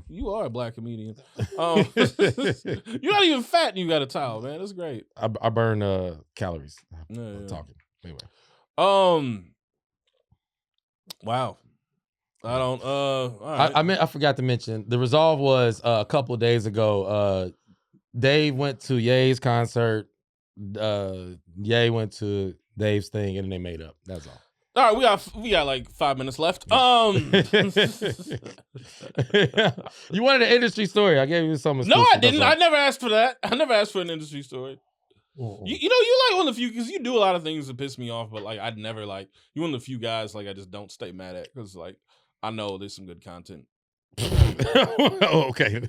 you are a black comedian. You're not even fat and you got a towel, man. That's great. I burn calories. I'm talking. Anyway. Wow. I don't all right. I forgot to mention the resolve was a couple of days ago. Dave went to Ye's concert. Ye went to Dave's thing, and then they made up. That's all. All right, we got like 5 minutes left. You wanted an industry story. I gave you something. No, I didn't. I never asked for that. I never asked for an industry story. Mm-hmm. You like one of the few, because you do a lot of things that piss me off, but like I'd never like you one of the few guys like I just don't stay mad at because like I know there's some good content. Okay.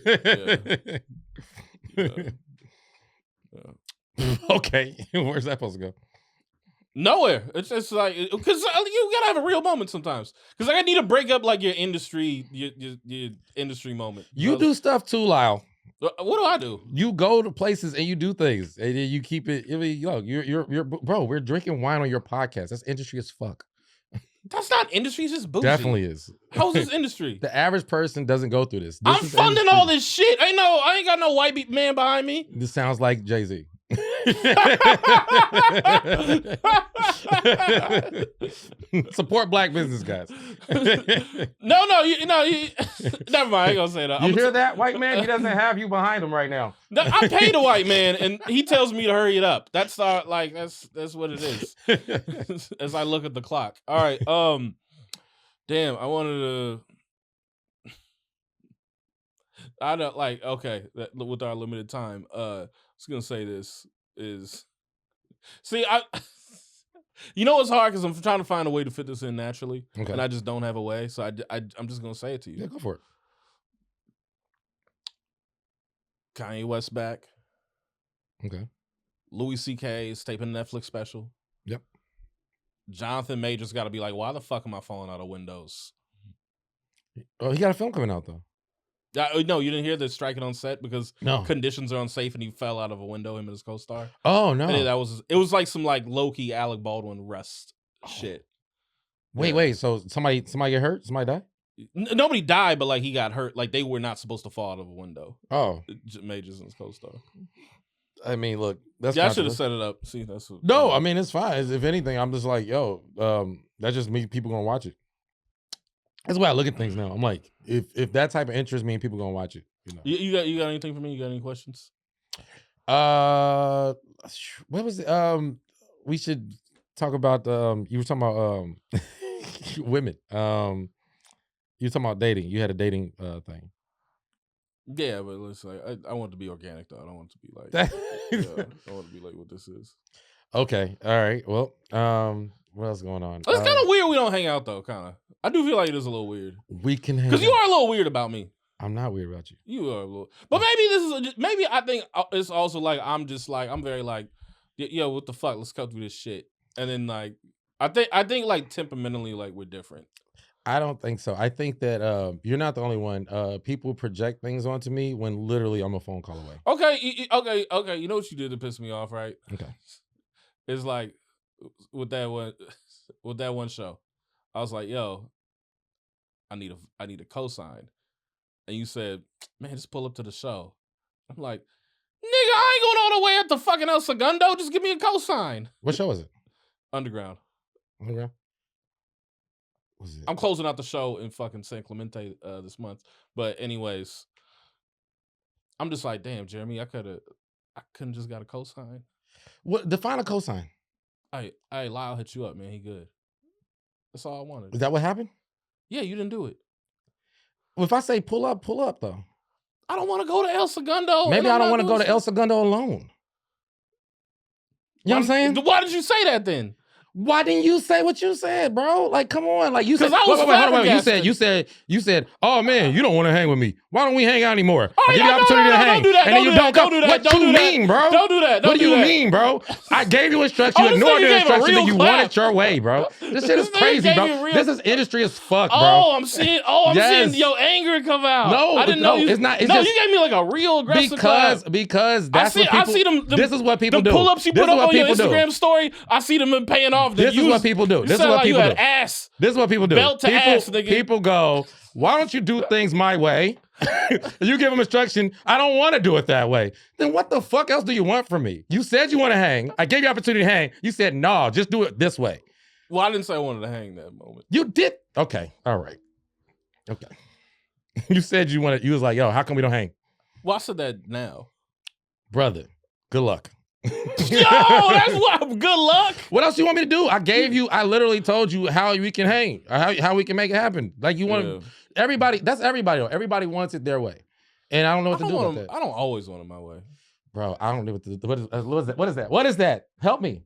Okay. Where's that supposed to go? Nowhere. It's just like because you gotta have a real moment sometimes. Because like, I need to break up like your industry moment. You do stuff too, Lyall. What do I do? You go to places and you do things, and then you keep it. You're bro. We're drinking wine on your podcast. That's industry as fuck. That's not industry. It's just bougie. Definitely is. How's this industry? The average person doesn't go through this. I'm funding all this shit. I ain't got no white man behind me. This sounds like Jay-Z. Support black business guys. No, never mind. I ain't gonna say that. You hear that, white man? He doesn't have you behind him right now. No, I paid a white man, and he tells me to hurry it up. That's what it is. As I look at the clock. All right. Damn. I wanted to. I don't like. Okay, with our limited time. I was gonna say this is. See, you know it's hard because I'm trying to find a way to fit this in naturally, and I just don't have a way. So I'm just gonna say it to you. Yeah, go for it. Kanye West back. Okay. Louis C.K. is taping a Netflix special. Yep. Jonathan Majors got to be like, why the fuck am I falling out of windows? Oh, he got a film coming out though. No, you didn't hear the striking on set because conditions are unsafe and he fell out of a window, him and his co-star. Oh no, it was like some like low-key Alec Baldwin rust shit. Wait, so somebody get hurt? Somebody die? Nobody died, but like he got hurt. Like they were not supposed to fall out of a window. Oh, Majors and his co-star. I mean, look, that's I should have set it up. See, that's what, no. I mean, it's fine. If anything, I'm just like, yo, that just means people gonna watch it. That's why I look at things now. I'm like, if that type of interest means people gonna watch it, you know. You got anything for me? You got any questions? What was it? We should talk about you were talking about women. You were talking about dating. You had a dating thing. Yeah, but listen, I want it to be organic though. I don't want it to be like I want to be like what this is. Okay. All right. Well, what else is going on? It's kind of weird we don't hang out though, kind of. I do feel like it is a little weird. We can hang because you are a little weird about me. I'm not weird about you. You are a little, but maybe I think it's also like I'm very like, yo, what the fuck? Let's cut through this shit. And then like, I think like temperamentally like we're different. I don't think so. I think that you're not the only one. People project things onto me when literally I'm a phone call away. Okay. You know what you did to piss me off, right? Okay. It's like with that one show, I was like, yo, I need a cosign. And you said, man, just pull up to the show. I'm like, nigga, I ain't going all the way at the fucking El Segundo. Just give me a cosign. What show is it? Underground. Okay. I'm closing out the show in fucking San Clemente this month. But anyways, I'm just like, damn, Jeremy, I couldn't just got a cosign. What? Define a cosign. Hey, Lyall hit you up, man. He good. That's all I wanted. Is that what happened? Yeah, you didn't do it. Well, if I say pull up though. I don't want to go to El Segundo. Maybe I don't want to go to El Segundo alone. You know what I'm saying? Why did you say that then? Why didn't you say what you said, bro? Like, come on. Like you said, wait. You said, oh man, you don't want to hang with me. Why don't we hang out anymore? Oh, I give you the opportunity to hang. And then you don't come. What you mean, bro? Don't do that. What do you mean, bro? I gave you instructions. You ignored the instructions and you wanted your way, bro. This shit is crazy, bro. This is industry as fuck, bro. I'm seeing your anger come out. No, I didn't know it's not. It's just, you gave me like a real aggressive because that's what people. I see them. This is what people do. The pull-ups you put up on your Instagram story, I see them paying off. This is what people do. This is what people do. Ass. This is what people do. Belt to ass, nigga. People go, why don't you do things my way? You give them instruction. I don't want to do it that way. Then what the fuck else do you want from me? You said you want to hang. I gave you opportunity to hang. You said, no, just do it this way. Well, I didn't say I wanted to hang that moment. You did. Okay. All right. Okay. You said you wanted, you was like, yo, how come we don't hang? Well, I said that now. Brother, good luck. Yo, that's what. Good luck. What else you want me to do? I literally told you how we can hang, or how we can make it happen. Like you want everybody. That's everybody. Though. Everybody wants it their way, and I don't know what to do about that. I don't always want it my way, bro. I don't know what to do. What is that? What is that? What is that? Help me!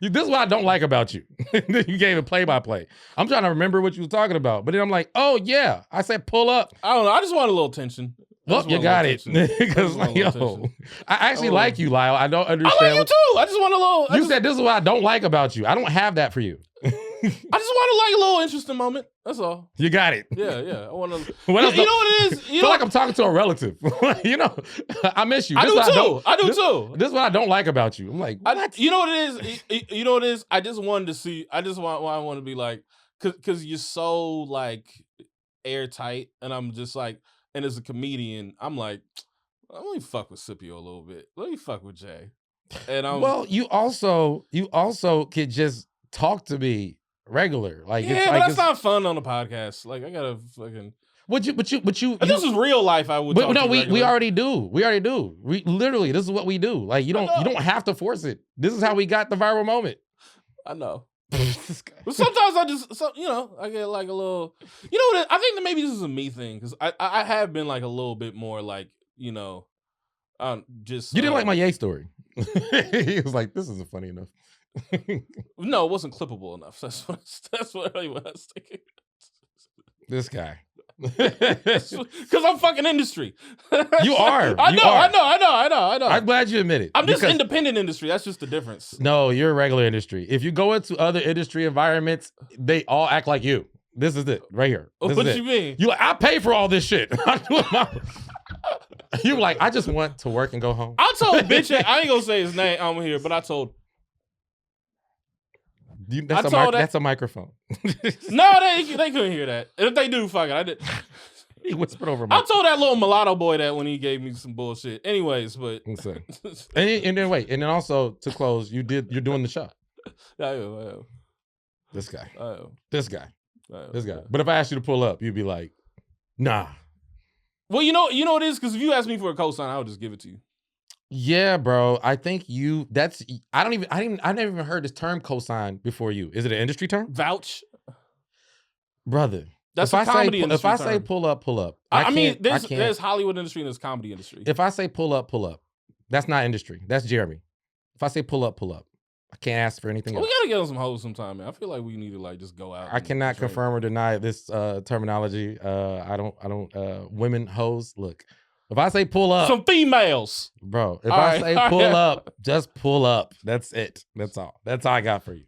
This is what I don't like about you. You gave it play-by-play. I'm trying to remember what you were talking about, but then I'm like, oh yeah, I said pull up. I don't know. I just want a little tension. Well, you got it. Because, like, yo, I actually like you, Lyall. I don't understand. I like you too. I just want a little. You said this is what I don't like about you. I don't have that for you. I just want like a little interesting moment. That's all. You got it. Yeah. I want to. You know what it is? I feel like I'm talking to a relative. You know, I miss you. I do too. This is what I don't like about you. I'm like, what? You know what it is? You know what it is? I just wanted to see. I want to be like, because you're so like airtight, and I'm just like. And as a comedian, I'm like, let me fuck with Scippio a little bit. Let me fuck with Jay. And well, you also could just talk to me regular. Like, yeah, but that's not fun on the podcast. Like, I gotta fucking. But you. If this is real life, I would. But no, we already do. We already do. We literally, this is what we do. Like, you don't have to force it. This is how we got the viral moment. I know. But sometimes I get like a little, what, I think that maybe this is a me thing, because I have been like a little bit more like, just. You didn't like my Ye story. He was like, this isn't funny enough. No, it wasn't clippable enough. That's what I was thinking. This guy. Because I'm fucking industry. You are. I know. I'm glad you admit it. I'm just independent industry. That's just the difference. No, you're a regular industry. If you go into other industry environments, they all act like you. This is it right here. What you mean? You like, I pay for all this shit. You like, I just want to work and go home. I told bitch, I ain't gonna say his name on here, but I told. That's a microphone. No, they couldn't hear that. If they do, fuck it. I did. He whispered over my. I told that little mulatto boy that when he gave me some bullshit. Anyways, but and then wait, and then also to close, you're doing the show. I am. This guy. This guy. But if I asked you to pull up, you'd be like, nah. Well, you know what it is, because if you ask me for a cosign, I would just give it to you. Yeah, bro. I think I've never even heard this term cosign before you. Is it an industry term? Vouch. Brother. That's a comedy industry term. If I say pull up. I mean, there's Hollywood industry and there's comedy industry. If I say pull up, that's not industry. That's Jeremy. If I say pull up, I can't ask for anything else. We gotta get on some hoes sometime, man. I feel like we need to like just go out. I cannot confirm or deny this terminology. I don't women hoes. Look, if I say pull up, some females, bro. If I say pull up, just pull up. That's it. That's all. That's all I got for you.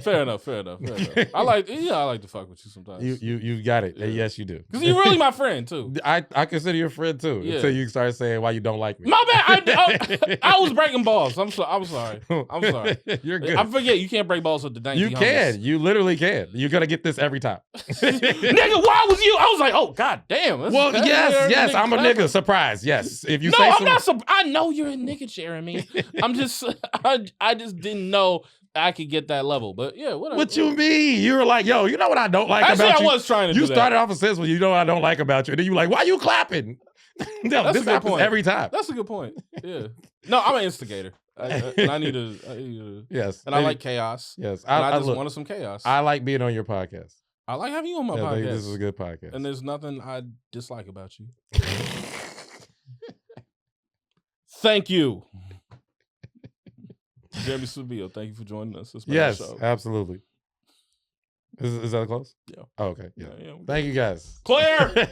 Fair enough. I like to fuck with you sometimes. You got it. Yeah. Yes, you do. Because you're really my friend too. I consider you a friend too. Yeah. Until you start saying why you don't like me. My bad. I was breaking balls. I'm sorry. You're good. I forget you can't break balls with the dainty. You can. You literally can. You're gonna get this every time. Nigga, why was you? I was like, oh god damn. Well, yes. I'm a nigga. Surprise. Yes. If you say I'm not surprised. I know you're a nigga, Jeremy. I'm just I just didn't know I could get that level, but yeah, whatever. What you mean? You were like, yo, you know what I don't like about you? I was trying to You started off a sentence with, you know what I don't like about you. And then you were like, why you clapping? No, this happens every time. That's a good point. Yeah. No, I'm an instigator. And I need to. Yes. And I like chaos. Yes. And I just wanted some chaos. I like being on your podcast. I like having you on my podcast. I think this is a good podcast. And there's nothing I dislike about you. Thank you. Jeremy Scippio, thank you for joining us. Yes, absolutely. Is that close? Yeah. Oh, okay. Yeah. Thank you guys. Claire!